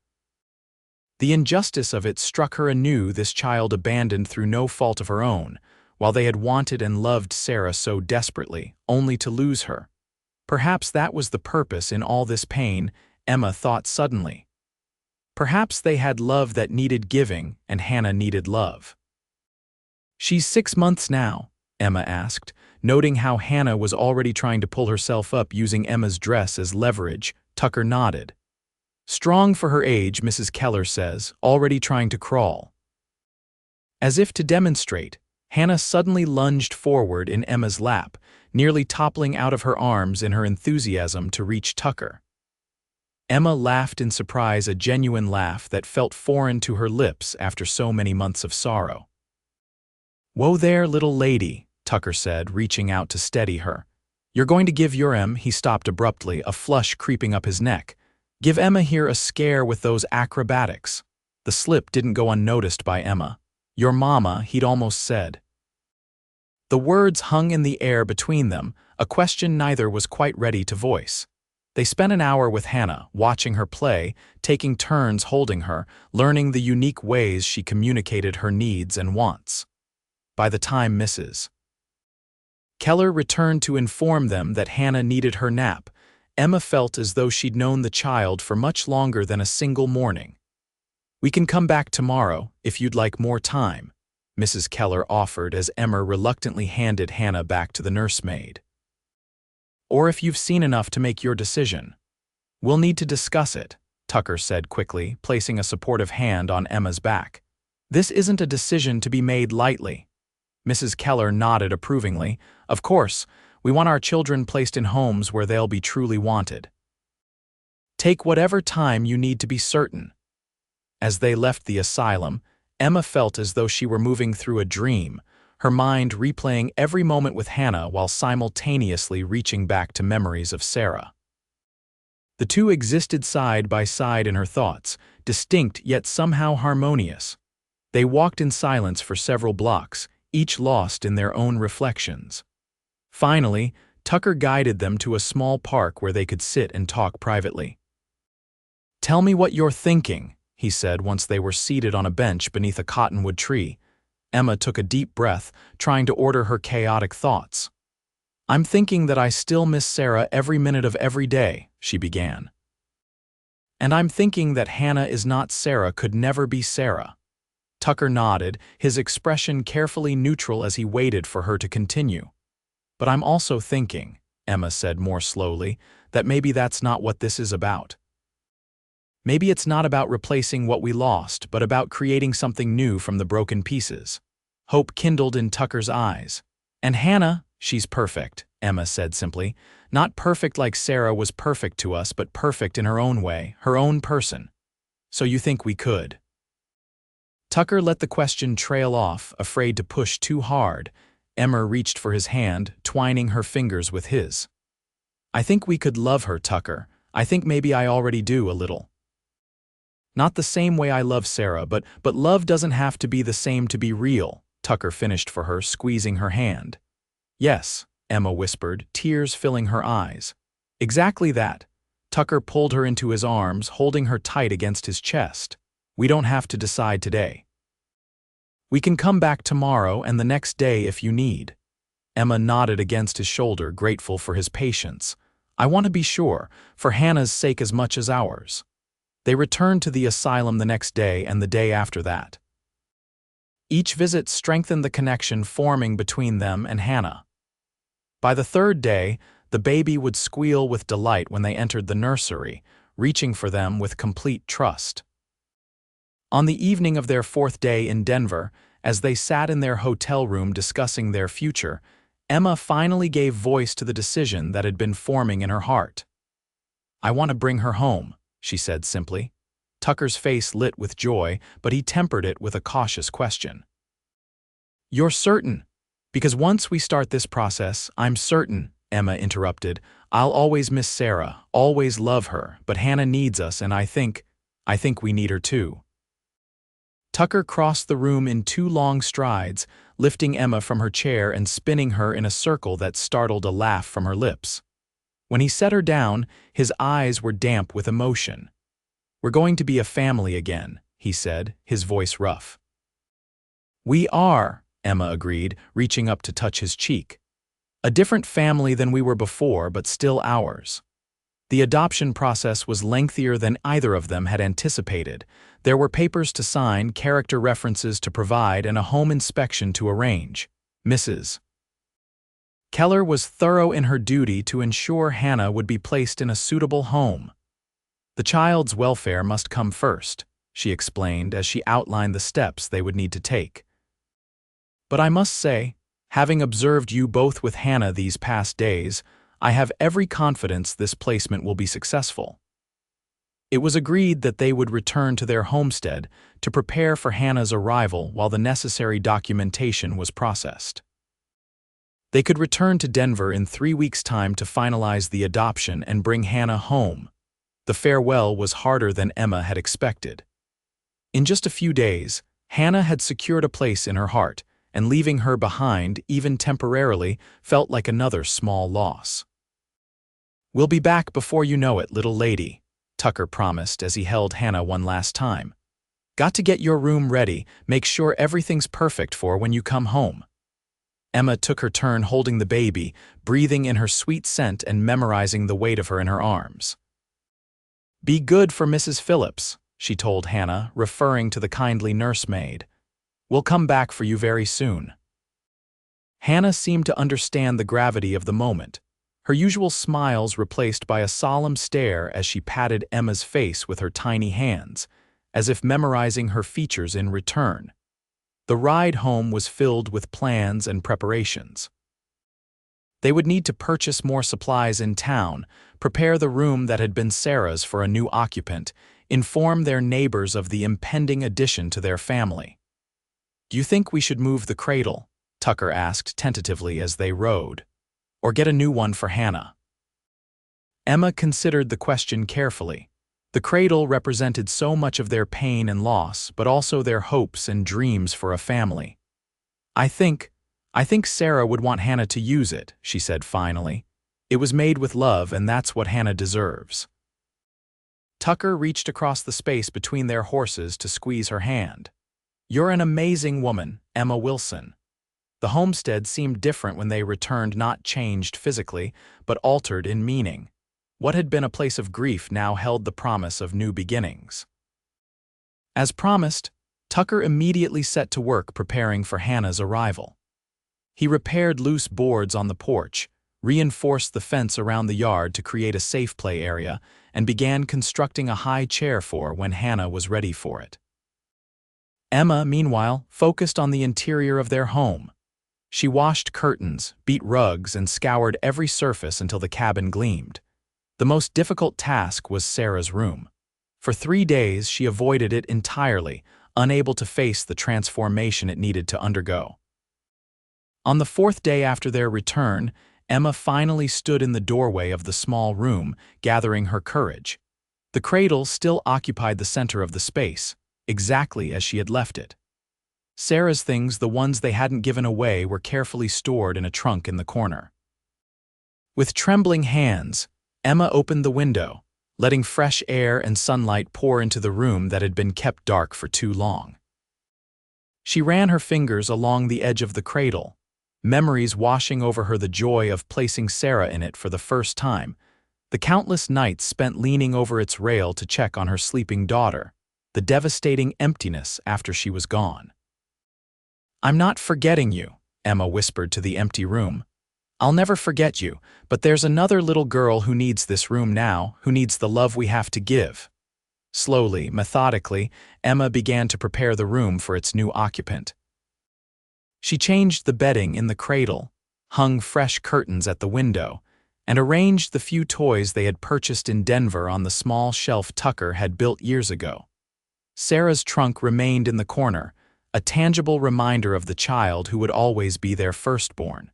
The injustice of it struck her anew, this child abandoned through no fault of her own, while they had wanted and loved Sarah so desperately, only to lose her. Perhaps that was the purpose in all this pain, Emma thought suddenly. Perhaps they had love that needed giving, and Hannah needed love. "She's 6 months now?" Emma asked, noting how Hannah was already trying to pull herself up using Emma's dress as leverage. Tucker nodded. "Strong for her age," Mrs. Keller says, already trying to crawl. As if to demonstrate, Hannah suddenly lunged forward in Emma's lap, nearly toppling out of her arms in her enthusiasm to reach Tucker. Emma laughed in surprise, a genuine laugh that felt foreign to her lips after so many months of sorrow. "Whoa there, little lady," Tucker said, reaching out to steady her. "You're going to give your He stopped abruptly, a flush creeping up his neck. "Give Emma here a scare with those acrobatics." The slip didn't go unnoticed by Emma. "Your mama," he'd almost said. The words hung in the air between them, a question neither was quite ready to voice. They spent an hour with Hannah, watching her play, taking turns holding her, learning the unique ways she communicated her needs and wants. By the time Mrs. Keller returned to inform them that Hannah needed her nap, Emma felt as though she'd known the child for much longer than a single morning. "We can come back tomorrow, if you'd like more time," Mrs. Keller offered as Emma reluctantly handed Hannah back to the nursemaid. "Or if you've seen enough to make your decision." "We'll need to discuss it," Tucker said quickly, placing a supportive hand on Emma's back. "This isn't a decision to be made lightly." Mrs. Keller nodded approvingly. "Of course, we want our children placed in homes where they'll be truly wanted. Take whatever time you need to be certain." As they left the asylum, Emma felt as though she were moving through a dream, her mind replaying every moment with Hannah while simultaneously reaching back to memories of Sarah. The two existed side by side in her thoughts, distinct yet somehow harmonious. They walked in silence for several blocks, each lost in their own reflections. Finally, Tucker guided them to a small park where they could sit and talk privately. "Tell me what you're thinking," he said once they were seated on a bench beneath a cottonwood tree. Emma took a deep breath, trying to order her chaotic thoughts. "I'm thinking that I still miss Sarah every minute of every day," she began. "And I'm thinking that Hannah is not Sarah, could never be Sarah." Tucker nodded, his expression carefully neutral as he waited for her to continue. "But I'm also thinking," Emma said more slowly, "that maybe that's not what this is about. Maybe it's not about replacing what we lost, but about creating something new from the broken pieces." Hope kindled in Tucker's eyes. "And Hannah, she's perfect," Emma said simply. "Not perfect like Sarah was perfect to us, but perfect in her own way, her own person. So you think we could?" Tucker let the question trail off, afraid to push too hard. Emma reached for his hand, twining her fingers with his. "I think we could love her, Tucker. I think maybe I already do a little. Not the same way I love Sarah, but love doesn't have to be the same to be real," Tucker finished for her, squeezing her hand. "Yes," Emma whispered, tears filling her eyes. "Exactly that." Tucker pulled her into his arms, holding her tight against his chest. "We don't have to decide today. We can come back tomorrow and the next day if you need." Emma nodded against his shoulder, grateful for his patience. "I want to be sure, for Hannah's sake as much as ours." They returned to the asylum the next day and the day after that. Each visit strengthened the connection forming between them and Hannah. By the third day, the baby would squeal with delight when they entered the nursery, reaching for them with complete trust. On the evening of their 4th day in Denver, as they sat in their hotel room discussing their future, Emma finally gave voice to the decision that had been forming in her heart. "I want to bring her home," she said simply. Tucker's face lit with joy, but he tempered it with a cautious question. "You're certain? Because once we start this process, I'm certain," Emma interrupted. "I'll always miss Sarah, always love her, but Hannah needs us, and I think we need her too." Tucker crossed the room in 2 long strides, lifting Emma from her chair and spinning her in a circle that startled a laugh from her lips. When he set her down, his eyes were damp with emotion. "We're going to be a family again," he said, his voice rough. "We are," Emma agreed, reaching up to touch his cheek. "A different family than we were before, but still ours." The adoption process was lengthier than either of them had anticipated. There were papers to sign, character references to provide, and a home inspection to arrange. Mrs. Keller was thorough in her duty to ensure Hannah would be placed in a suitable home. "The child's welfare must come first," she explained as she outlined the steps they would need to take. "But I must say, having observed you both with Hannah these past days, I have every confidence this placement will be successful." It was agreed that they would return to their homestead to prepare for Hannah's arrival while the necessary documentation was processed. They could return to Denver in 3 weeks' time to finalize the adoption and bring Hannah home. The farewell was harder than Emma had expected. In just a few days, Hannah had secured a place in her heart, and leaving her behind, even temporarily, felt like another small loss. "We'll be back before you know it, little lady," Tucker promised as he held Hannah one last time. "Got to get your room ready, make sure everything's perfect for when you come home." Emma took her turn holding the baby, breathing in her sweet scent and memorizing the weight of her in her arms. "Be good for Mrs. Phillips," she told Hannah, referring to the kindly nursemaid. "We'll come back for you very soon." Hannah seemed to understand the gravity of the moment, her usual smiles replaced by a solemn stare as she patted Emma's face with her tiny hands, as if memorizing her features in return. The ride home was filled with plans and preparations. They would need to purchase more supplies in town, prepare the room that had been Sarah's for a new occupant, inform their neighbors of the impending addition to their family. "Do you think we should move the cradle?" Tucker asked tentatively as they rode. "Or get a new one for Hannah?" Emma considered the question carefully. The cradle represented so much of their pain and loss, but also their hopes and dreams for a family. I think Sarah would want Hannah to use it," she said finally. "It was made with love, and that's what Hannah deserves." Tucker reached across the space between their horses to squeeze her hand. "You're an amazing woman, Emma Wilson." The homestead seemed different when they returned, not changed physically, but altered in meaning. What had been a place of grief now held the promise of new beginnings. As promised, Tucker immediately set to work preparing for Hannah's arrival. He repaired loose boards on the porch, reinforced the fence around the yard to create a safe play area, and began constructing a high chair for when Hannah was ready for it. Emma, meanwhile, focused on the interior of their home. She washed curtains, beat rugs, and scoured every surface until the cabin gleamed. The most difficult task was Sarah's room. For 3 days, she avoided it entirely, unable to face the transformation it needed to undergo. On the 4th day after their return, Emma finally stood in the doorway of the small room, gathering her courage. The cradle still occupied the center of the space, exactly as she had left it. Sarah's things, the ones they hadn't given away, were carefully stored in a trunk in the corner. With trembling hands, Emma opened the window, letting fresh air and sunlight pour into the room that had been kept dark for too long. She ran her fingers along the edge of the cradle, memories washing over her the joy of placing Sarah in it for the first time, the countless nights spent leaning over its rail to check on her sleeping daughter, the devastating emptiness after she was gone. "I'm not forgetting you," Emma whispered to the empty room. "I'll never forget you, but there's another little girl who needs this room now, who needs the love we have to give." Slowly, methodically, Emma began to prepare the room for its new occupant. She changed the bedding in the cradle, hung fresh curtains at the window, and arranged the few toys they had purchased in Denver on the small shelf Tucker had built years ago. Sarah's trunk remained in the corner, a tangible reminder of the child who would always be their firstborn.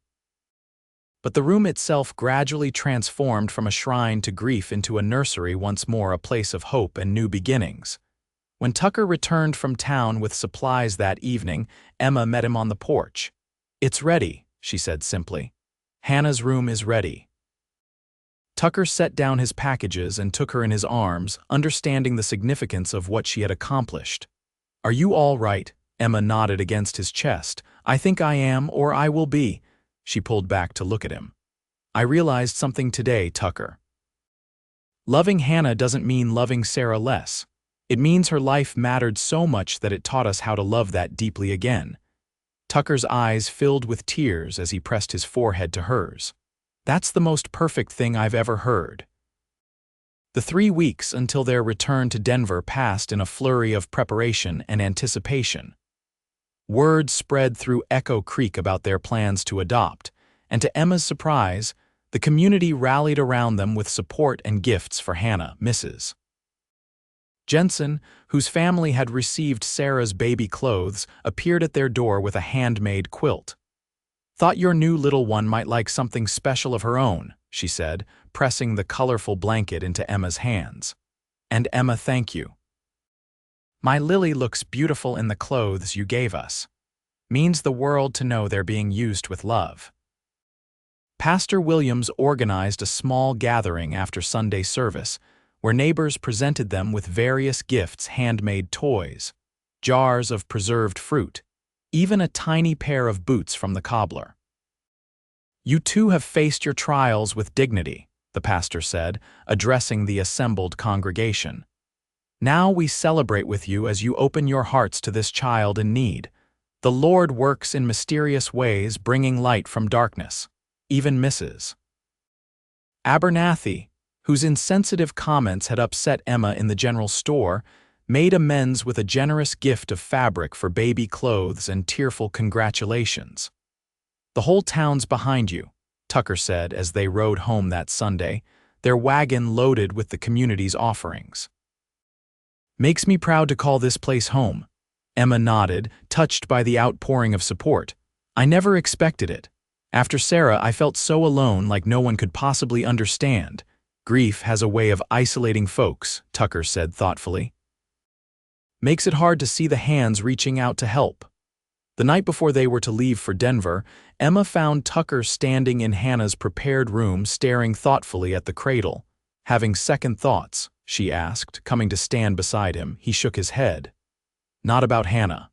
But the room itself gradually transformed from a shrine to grief into a nursery, once more a place of hope and new beginnings. When Tucker returned from town with supplies that evening, Emma met him on the porch. "It's ready," she said simply. "Hannah's room is ready." Tucker set down his packages and took her in his arms, understanding the significance of what she had accomplished. "Are you all right?" Emma nodded against his chest. "I think I am, or I will be." She pulled back to look at him. "I realized something today, Tucker. Loving Hannah doesn't mean loving Sarah less. It means her life mattered so much that it taught us how to love that deeply again." Tucker's eyes filled with tears as he pressed his forehead to hers. "That's the most perfect thing I've ever heard." The 3 weeks until their return to Denver passed in a flurry of preparation and anticipation. Word spread through Echo Creek about their plans to adopt, and to Emma's surprise, the community rallied around them with support and gifts for Hannah, Mrs. Jensen, whose family had received Sarah's baby clothes, appeared at their door with a handmade quilt. "Thought your new little one might like something special of her own," she said, pressing the colorful blanket into Emma's hands. "And Emma, thank you. My Lily looks beautiful in the clothes you gave us. Means the world to know they're being used with love." Pastor Williams organized a small gathering after Sunday service, where neighbors presented them with various gifts: handmade toys, jars of preserved fruit, even a tiny pair of boots from the cobbler. "You two have faced your trials with dignity," the pastor said, addressing the assembled congregation. "Now we celebrate with you as you open your hearts to this child in need. The Lord works in mysterious ways, bringing light from darkness." Even Mrs. Abernathy, whose insensitive comments had upset Emma in the general store, made amends with a generous gift of fabric for baby clothes and tearful congratulations. "The whole town's behind you," Tucker said as they rode home that Sunday, their wagon loaded with the community's offerings. "Makes me proud to call this place home." Emma nodded, touched by the outpouring of support. "I never expected it. After Sarah, I felt so alone, like no one could possibly understand. Grief has a way of isolating folks," Tucker said thoughtfully. "Makes it hard to see the hands reaching out to help." The night before they were to leave for Denver, Emma found Tucker standing in Hannah's prepared room, staring thoughtfully at the cradle. "Having second thoughts?" she asked, coming to stand beside him. He shook his head. "Not about Hannah.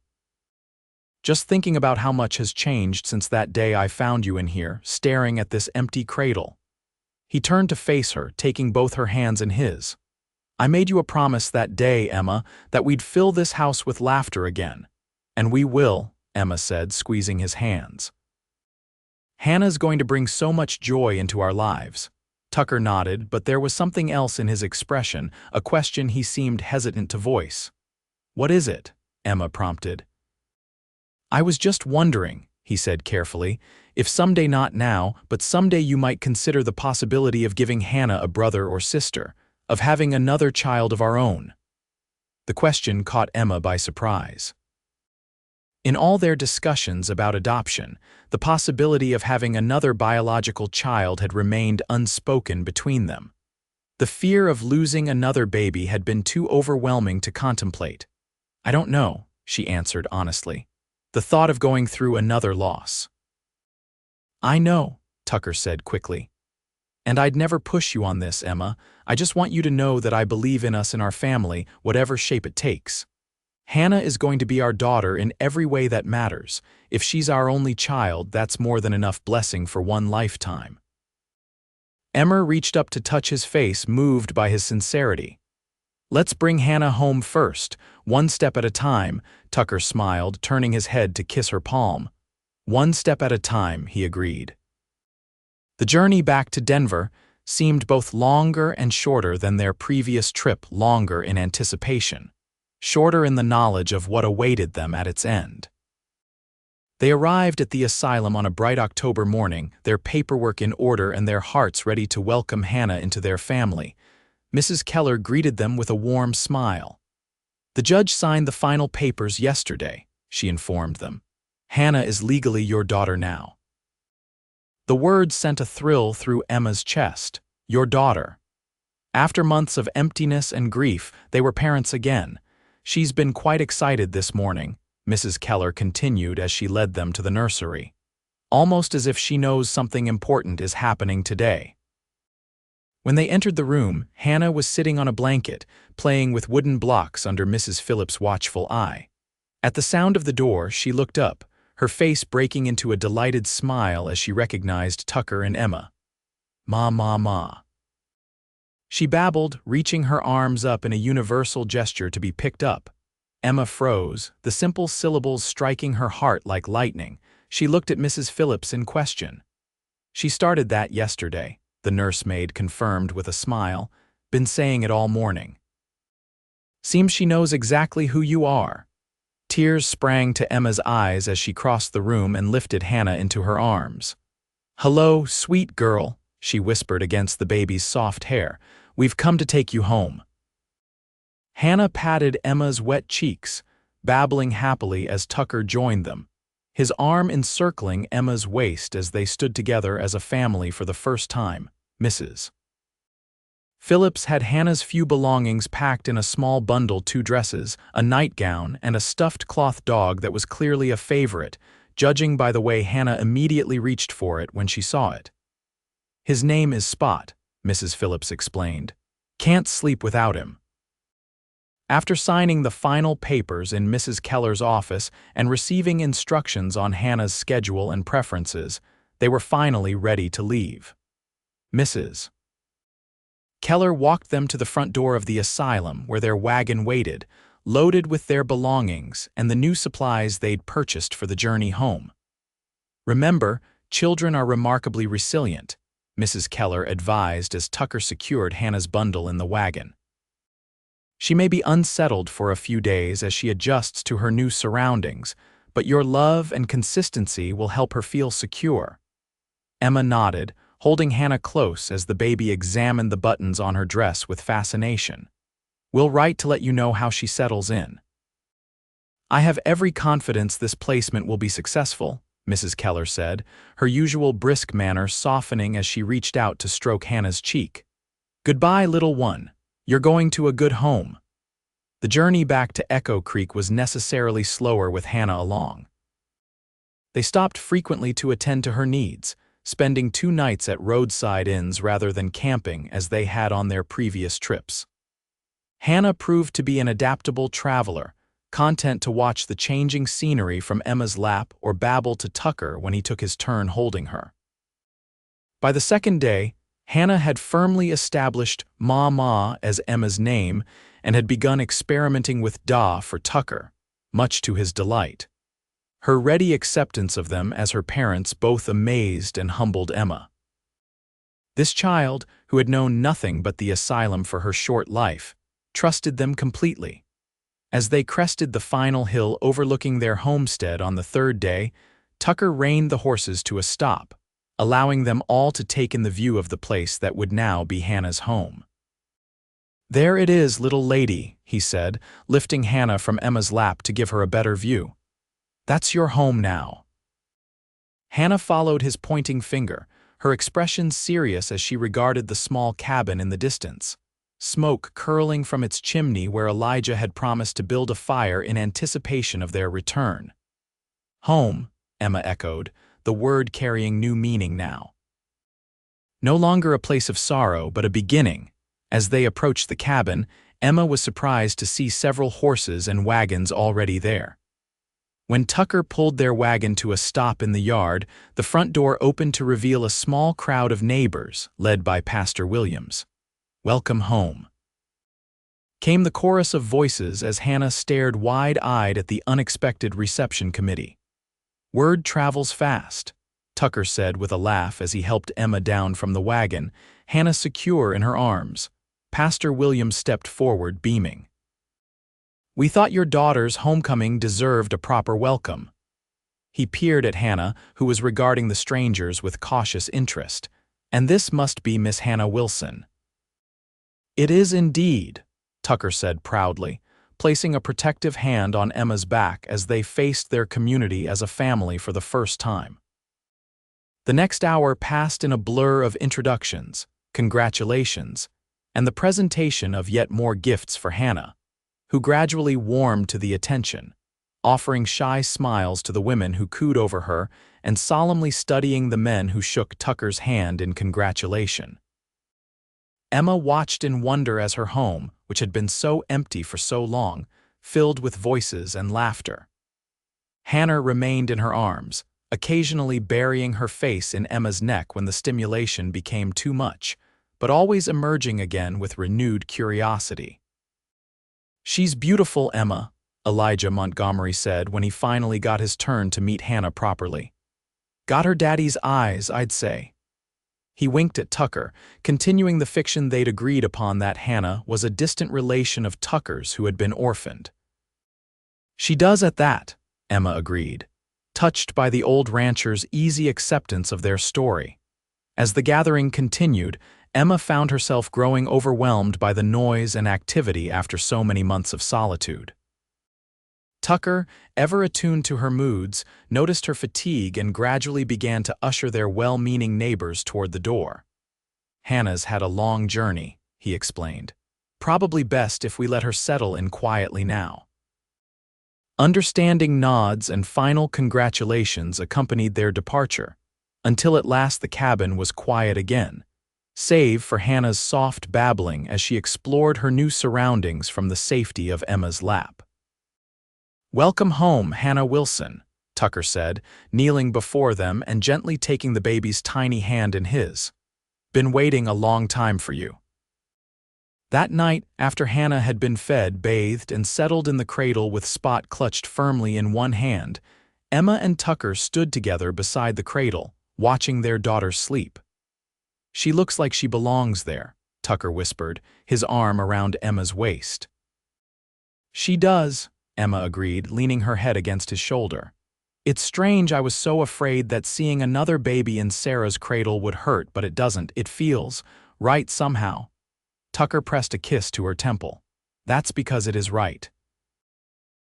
Just thinking about how much has changed since that day I found you in here, staring at this empty cradle." He turned to face her, taking both her hands in his. "I made you a promise that day, Emma, that we'd fill this house with laughter again. And we will," Emma said, squeezing his hands. "Hannah's going to bring so much joy into our lives." Tucker nodded, but there was something else in his expression, a question he seemed hesitant to voice. "What is it?" Emma prompted. "I was just wondering," he said carefully, "if someday, not now, but someday you might consider the possibility of giving Hannah a brother or sister, of having another child of our own." The question caught Emma by surprise. In all their discussions about adoption, the possibility of having another biological child had remained unspoken between them. The fear of losing another baby had been too overwhelming to contemplate. "I don't know," she answered honestly. "The thought of going through another loss." "I know," Tucker said quickly. "And I'd never push you on this, Emma. I just want you to know that I believe in us and our family, whatever shape it takes. Hannah is going to be our daughter in every way that matters. If she's our only child, that's more than enough blessing for one lifetime." Emma reached up to touch his face, moved by his sincerity. "Let's bring Hannah home first, one step at a time," Tucker smiled, turning his head to kiss her palm. "One step at a time," he agreed. The journey back to Denver, seemed both longer and shorter than their previous trip, longer in anticipation, shorter in the knowledge of what awaited them at its end. They arrived at the asylum on a bright October morning, their paperwork in order and their hearts ready to welcome Hannah into their family. Mrs. Keller greeted them with a warm smile. "The judge signed the final papers yesterday," she informed them. "Hannah is legally your daughter now." The words sent a thrill through Emma's chest. Your daughter. After months of emptiness and grief, they were parents again. "She's been quite excited this morning," Mrs. Keller continued as she led them to the nursery. "Almost as if she knows something important is happening today." When they entered the room, Hannah was sitting on a blanket, playing with wooden blocks under Mrs. Phillips' watchful eye. At the sound of the door, she looked up, her face breaking into a delighted smile as she recognized Tucker and Emma. "Ma, ma, ma." She babbled, reaching her arms up in a universal gesture to be picked up. Emma froze, the simple syllables striking her heart like lightning. She looked at Mrs. Phillips in question. "She started that yesterday," the nursemaid confirmed with a smile. "Been saying it all morning. Seems she knows exactly who you are." Tears sprang to Emma's eyes as she crossed the room and lifted Hannah into her arms. "Hello, sweet girl," she whispered against the baby's soft hair. "We've come to take you home." Hannah patted Emma's wet cheeks, babbling happily as Tucker joined them, his arm encircling Emma's waist as they stood together as a family for the first time. Mrs. Phillips had Hannah's few belongings packed in a small bundle: 2 dresses, a nightgown, and a stuffed cloth dog that was clearly a favorite, judging by the way Hannah immediately reached for it when she saw it. "His name is Spot," Mrs. Phillips explained. "Can't sleep without him." After signing the final papers in Mrs. Keller's office and receiving instructions on Hannah's schedule and preferences, they were finally ready to leave. Mrs. Keller walked them to the front door of the asylum where their wagon waited, loaded with their belongings and the new supplies they'd purchased for the journey home. "Remember, children are remarkably resilient," Mrs. Keller advised as Tucker secured Hannah's bundle in the wagon. "She may be unsettled for a few days as she adjusts to her new surroundings, but your love and consistency will help her feel secure." Emma nodded, holding Hannah close as the baby examined the buttons on her dress with fascination. "We'll write to let you know how she settles in." "I have every confidence this placement will be successful," Mrs. Keller said, her usual brisk manner softening as she reached out to stroke Hannah's cheek. "Goodbye, little one. You're going to a good home." The journey back to Echo Creek was necessarily slower with Hannah along. They stopped frequently to attend to her needs, spending 2 nights at roadside inns rather than camping as they had on their previous trips. Hannah proved to be an adaptable traveler, content to watch the changing scenery from Emma's lap or babble to Tucker when he took his turn holding her. By the second day, Hannah had firmly established Ma Ma as Emma's name and had begun experimenting with Da for Tucker, much to his delight. Her ready acceptance of them as her parents both amazed and humbled Emma. This child, who had known nothing but the asylum for her short life, trusted them completely. As they crested the final hill overlooking their homestead on the 3rd day, Tucker reined the horses to a stop, allowing them all to take in the view of the place that would now be Hannah's home. "There it is, little lady," he said, lifting Hannah from Emma's lap to give her a better view. "That's your home now." Hannah followed his pointing finger, her expression serious as she regarded the small cabin in the distance, smoke curling from its chimney where Elijah had promised to build a fire in anticipation of their return. "Home," Emma echoed, the word carrying new meaning now. No longer a place of sorrow, but a beginning. As they approached the cabin, Emma was surprised to see several horses and wagons already there. When Tucker pulled their wagon to a stop in the yard, the front door opened to reveal a small crowd of neighbors, led by Pastor Williams. "Welcome home," came the chorus of voices as Hannah stared wide-eyed at the unexpected reception committee. Word travels fast. Tucker said with a laugh as he helped Emma down from the wagon, Hannah secure in her arms. Pastor William stepped forward, beaming. "We thought your daughter's homecoming deserved a proper welcome." He peered at Hannah, who was regarding the strangers with cautious interest. "And this must be Miss Hannah Wilson." "It is indeed," Tucker said proudly, placing a protective hand on Emma's back as they faced their community as a family for the first time. The next hour passed in a blur of introductions, congratulations, and the presentation of yet more gifts for Hannah, who gradually warmed to the attention, offering shy smiles to the women who cooed over her and solemnly studying the men who shook Tucker's hand in congratulation. Emma watched in wonder as her home, which had been so empty for so long, filled with voices and laughter. Hannah remained in her arms, occasionally burying her face in Emma's neck when the stimulation became too much, but always emerging again with renewed curiosity. "She's beautiful, Emma," Elijah Montgomery said when he finally got his turn to meet Hannah properly. "Got her daddy's eyes, I'd say." He winked at Tucker, continuing the fiction they'd agreed upon that Hannah was a distant relation of Tucker's who had been orphaned. "She does at that," Emma agreed, touched by the old rancher's easy acceptance of their story. As the gathering continued, Emma found herself growing overwhelmed by the noise and activity after so many months of solitude. Tucker, ever attuned to her moods, noticed her fatigue and gradually began to usher their well-meaning neighbors toward the door. "Hannah's had a long journey," he explained. "Probably best if we let her settle in quietly now." Understanding nods and final congratulations accompanied their departure, until at last the cabin was quiet again, save for Hannah's soft babbling as she explored her new surroundings from the safety of Emma's lap. "Welcome home, Hannah Wilson," Tucker said, kneeling before them and gently taking the baby's tiny hand in his. "Been waiting a long time for you." That night, after Hannah had been fed, bathed, and settled in the cradle with Spot clutched firmly in one hand, Emma and Tucker stood together beside the cradle, watching their daughter sleep. "She looks like she belongs there," Tucker whispered, his arm around Emma's waist. "She does," Emma agreed, leaning her head against his shoulder. "It's strange I was so afraid that seeing another baby in Sarah's cradle would hurt, but it doesn't. It feels right somehow." Tucker pressed a kiss to her temple. "That's because it is right.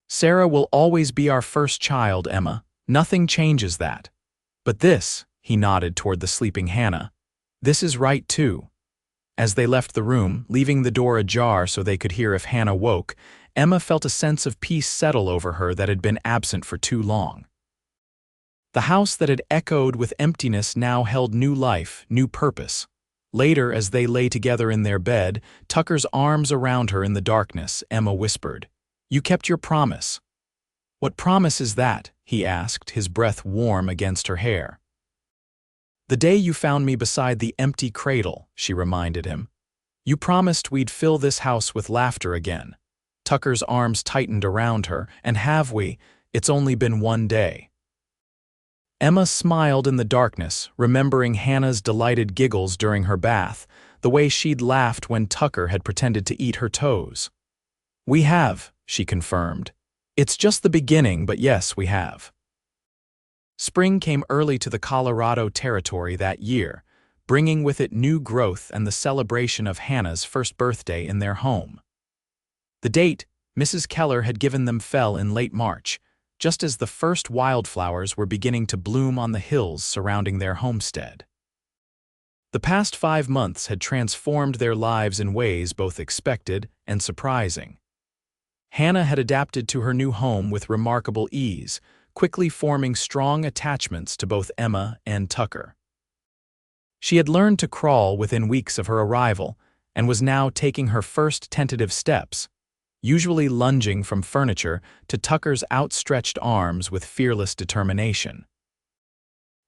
Sarah will always be our first child, Emma. Nothing changes that. But this," he nodded toward the sleeping Hannah, "this is right too." As they left the room, leaving the door ajar so they could hear if Hannah woke, Emma felt a sense of peace settle over her that had been absent for too long. The house that had echoed with emptiness now held new life, new purpose. Later, as they lay together in their bed, Tucker's arms around her in the darkness, Emma whispered, "You kept your promise." "What promise is that?" he asked, his breath warm against her hair. "The day you found me beside the empty cradle," she reminded him. "You promised we'd fill this house with laughter again." Tucker's arms tightened around her, "And have we? It's only been one day." Emma smiled in the darkness, remembering Hannah's delighted giggles during her bath, the way she'd laughed when Tucker had pretended to eat her toes. "We have," she confirmed. "It's just the beginning, but yes, we have." Spring came early to the Colorado territory that year, bringing with it new growth and the celebration of Hannah's first birthday in their home. The date Mrs. Keller had given them fell in late March, just as the first wildflowers were beginning to bloom on the hills surrounding their homestead. The past 5 months had transformed their lives in ways both expected and surprising. Hannah had adapted to her new home with remarkable ease, quickly forming strong attachments to both Emma and Tucker. She had learned to crawl within weeks of her arrival and was now taking her first tentative steps, usually lunging from furniture to Tucker's outstretched arms with fearless determination.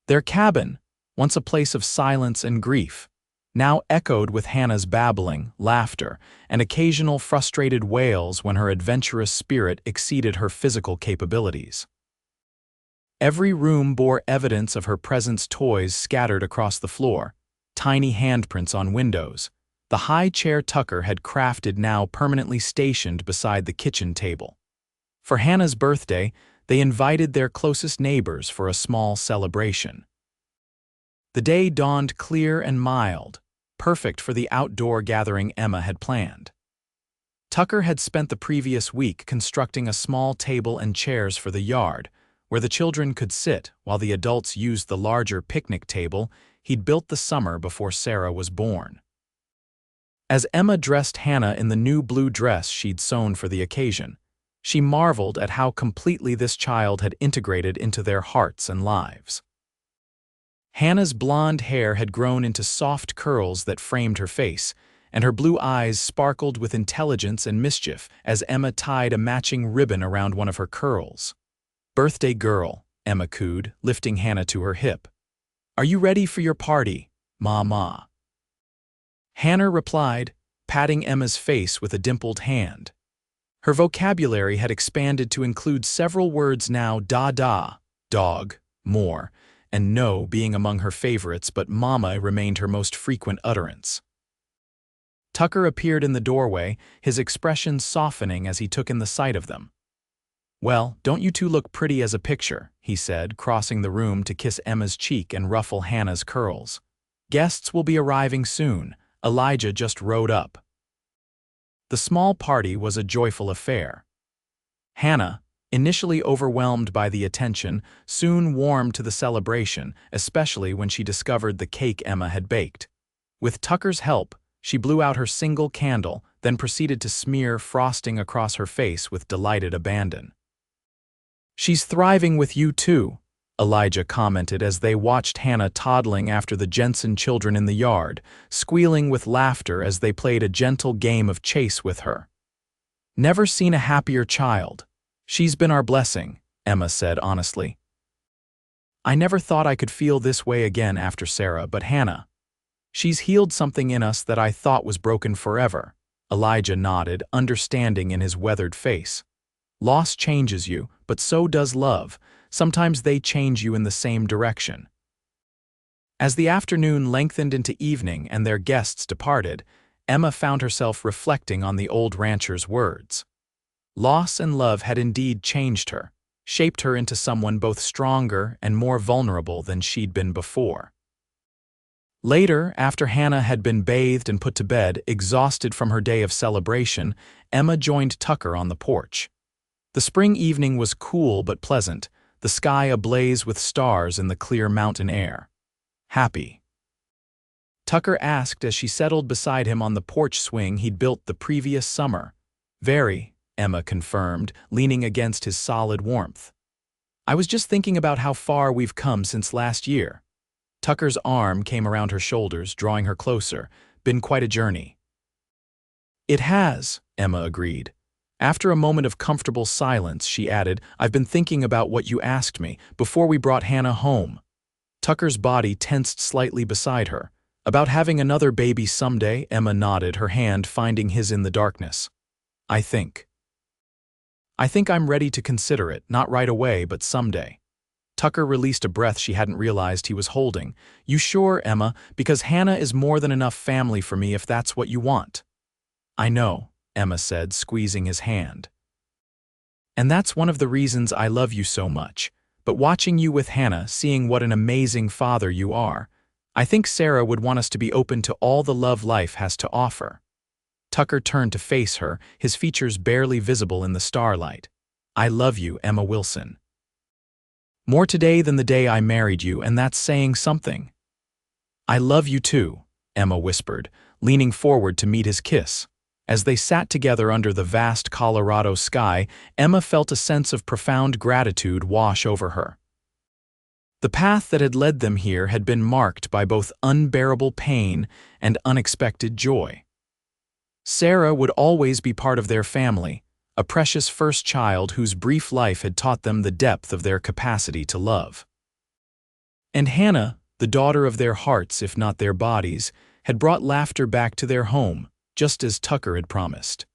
Their cabin, once a place of silence and grief, now echoed with Hannah's babbling, laughter, and occasional frustrated wails when her adventurous spirit exceeded her physical capabilities. Every room bore evidence of her presence, toys scattered across the floor, tiny handprints on windows. The high chair Tucker had crafted now permanently stationed beside the kitchen table. For Hannah's birthday, they invited their closest neighbors for a small celebration. The day dawned clear and mild, perfect for the outdoor gathering Emma had planned. Tucker had spent the previous week constructing a small table and chairs for the yard, where the children could sit while the adults used the larger picnic table he'd built the summer before Sarah was born. As Emma dressed Hannah in the new blue dress she'd sewn for the occasion, she marveled at how completely this child had integrated into their hearts and lives. Hannah's blonde hair had grown into soft curls that framed her face, and her blue eyes sparkled with intelligence and mischief as Emma tied a matching ribbon around one of her curls. "Birthday girl," Emma cooed, lifting Hannah to her hip. "Are you ready for your party, Ma?" Hannah replied, patting Emma's face with a dimpled hand. Her vocabulary had expanded to include several words now, da, dog, more, and no being among her favorites, but mama remained her most frequent utterance. Tucker appeared in the doorway, his expression softening as he took in the sight of them. "Well, don't you two look pretty as a picture," he said, crossing the room to kiss Emma's cheek and ruffle Hannah's curls. "Guests will be arriving soon. Elijah just rode up." The small party was a joyful affair. Hannah, initially overwhelmed by the attention, soon warmed to the celebration, especially when she discovered the cake Emma had baked. With Tucker's help, she blew out her single candle, then proceeded to smear frosting across her face with delighted abandon. "She's thriving with you too," Elijah commented as they watched Hannah toddling after the Jensen children in the yard, squealing with laughter as they played a gentle game of chase with her. "Never seen a happier child. She's been our blessing," Emma said honestly. "I never thought I could feel this way again after Sarah, but Hannah, she's healed something in us that I thought was broken forever." Elijah nodded, understanding in his weathered face. "Loss changes you, but so does love. Sometimes they change you in the same direction." As the afternoon lengthened into evening and their guests departed, Emma found herself reflecting on the old rancher's words. Loss and love had indeed changed her, shaped her into someone both stronger and more vulnerable than she'd been before. Later, after Hannah had been bathed and put to bed, exhausted from her day of celebration, Emma joined Tucker on the porch. The spring evening was cool but pleasant, the sky ablaze with stars in the clear mountain air. "Happy?" Tucker asked as she settled beside him on the porch swing he'd built the previous summer. "Very," Emma confirmed, leaning against his solid warmth. "I was just thinking about how far we've come since last year." Tucker's arm came around her shoulders, drawing her closer. "Been quite a journey." "It has," Emma agreed. After a moment of comfortable silence, she added, "I've been thinking about what you asked me before we brought Hannah home." Tucker's body tensed slightly beside her. "About having another baby someday," Emma nodded, her hand finding his in the darkness. I think I'm ready to consider it, not right away, but someday." Tucker released a breath she hadn't realized he was holding. "You sure, Emma? Because Hannah is more than enough family for me if that's what you want." "I know," Emma said, squeezing his hand. "And that's one of the reasons I love you so much. But watching you with Hannah, seeing what an amazing father you are, I think Sarah would want us to be open to all the love life has to offer." Tucker turned to face her, his features barely visible in the starlight. "I love you, Emma Wilson. More today than the day I married you, and that's saying something." "I love you too," Emma whispered, leaning forward to meet his kiss. As they sat together under the vast Colorado sky, Emma felt a sense of profound gratitude wash over her. The path that had led them here had been marked by both unbearable pain and unexpected joy. Sarah would always be part of their family, a precious first child whose brief life had taught them the depth of their capacity to love. And Hannah, the daughter of their hearts if not their bodies, had brought laughter back to their home, just as Tucker had promised.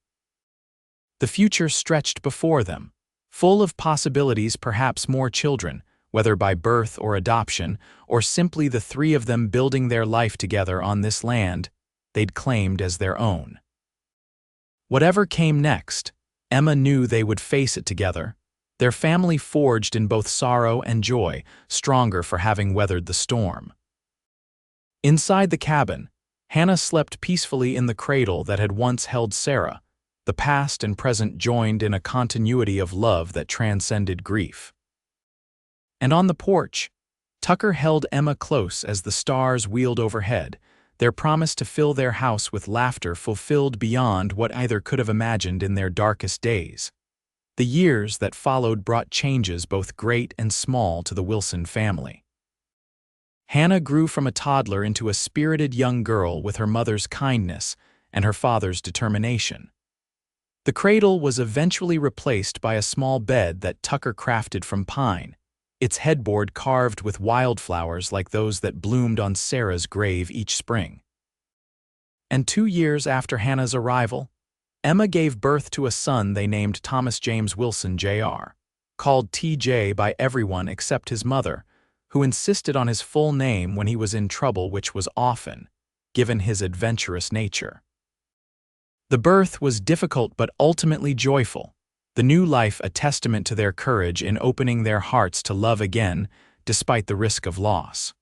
The future stretched before them, full of possibilities, perhaps more children, whether by birth or adoption, or simply the three of them building their life together on this land they'd claimed as their own. Whatever came next, Emma knew they would face it together, their family forged in both sorrow and joy, stronger for having weathered the storm. Inside the cabin, Hannah slept peacefully in the cradle that had once held Sarah, the past and present joined in a continuity of love that transcended grief. And on the porch, Tucker held Emma close as the stars wheeled overhead, their promise to fill their house with laughter fulfilled beyond what either could have imagined in their darkest days. The years that followed brought changes both great and small to the Wilson family. Hannah grew from a toddler into a spirited young girl with her mother's kindness and her father's determination. The cradle was eventually replaced by a small bed that Tucker crafted from pine, its headboard carved with wildflowers like those that bloomed on Sarah's grave each spring. And 2 years after Hannah's arrival, Emma gave birth to a son they named Thomas James Wilson Jr., called TJ by everyone except his mother, who insisted on his full name when he was in trouble, which was often, given his adventurous nature. The birth was difficult but ultimately joyful, the new life a testament to their courage in opening their hearts to love again, despite the risk of loss.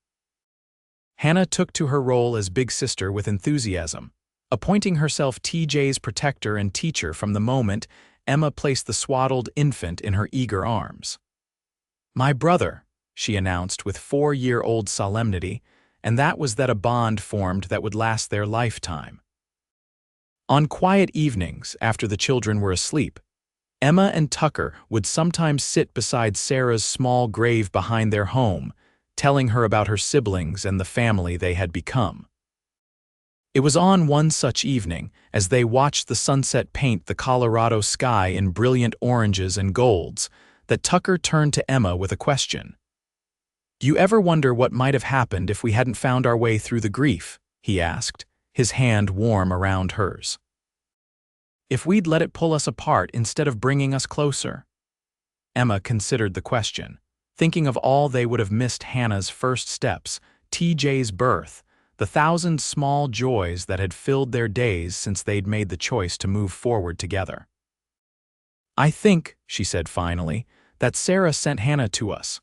Hannah took to her role as big sister with enthusiasm, appointing herself TJ's protector and teacher from the moment Emma placed the swaddled infant in her eager arms. "My brother," she announced with 4-year-old solemnity, and that was that a bond formed that would last their lifetime. On quiet evenings, after the children were asleep, Emma and Tucker would sometimes sit beside Sarah's small grave behind their home, telling her about her siblings and the family they had become. It was on one such evening, as they watched the sunset paint the Colorado sky in brilliant oranges and golds, that Tucker turned to Emma with a question. "Do you ever wonder what might have happened if we hadn't found our way through the grief?" he asked, his hand warm around hers. "If we'd let it pull us apart instead of bringing us closer?" Emma considered the question, thinking of all they would have missed: Hannah's first steps, TJ's birth, the 1,000 small joys that had filled their days since they'd made the choice to move forward together. "I think," she said finally, "that Sarah sent Hannah to us,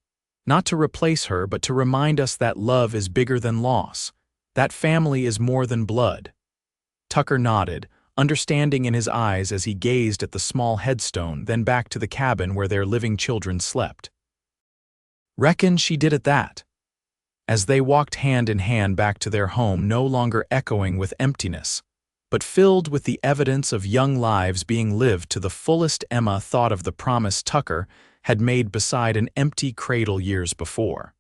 not to replace her but to remind us that love is bigger than loss, that family is more than blood." Tucker nodded, understanding in his eyes as he gazed at the small headstone, then back to the cabin where their living children slept. "Reckon she did at that." As they walked hand in hand back to their home, no longer echoing with emptiness, but filled with the evidence of young lives being lived to the fullest, Emma thought of the promise Tucker had made beside an empty cradle years before.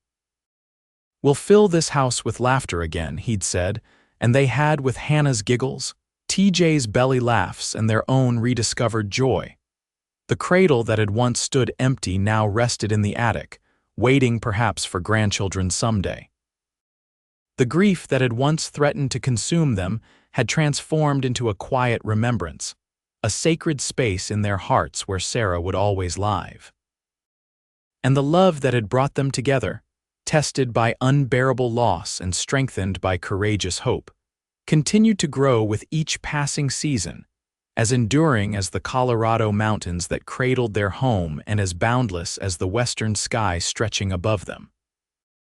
"We'll fill this house with laughter again," he'd said, and they had, with Hannah's giggles, TJ's belly laughs, and their own rediscovered joy. The cradle that had once stood empty now rested in the attic, waiting perhaps for grandchildren someday. The grief that had once threatened to consume them had transformed into a quiet remembrance, a sacred space in their hearts where Sarah would always live. And the love that had brought them together, tested by unbearable loss and strengthened by courageous hope, continued to grow with each passing season, as enduring as the Colorado mountains that cradled their home and as boundless as the western sky stretching above them.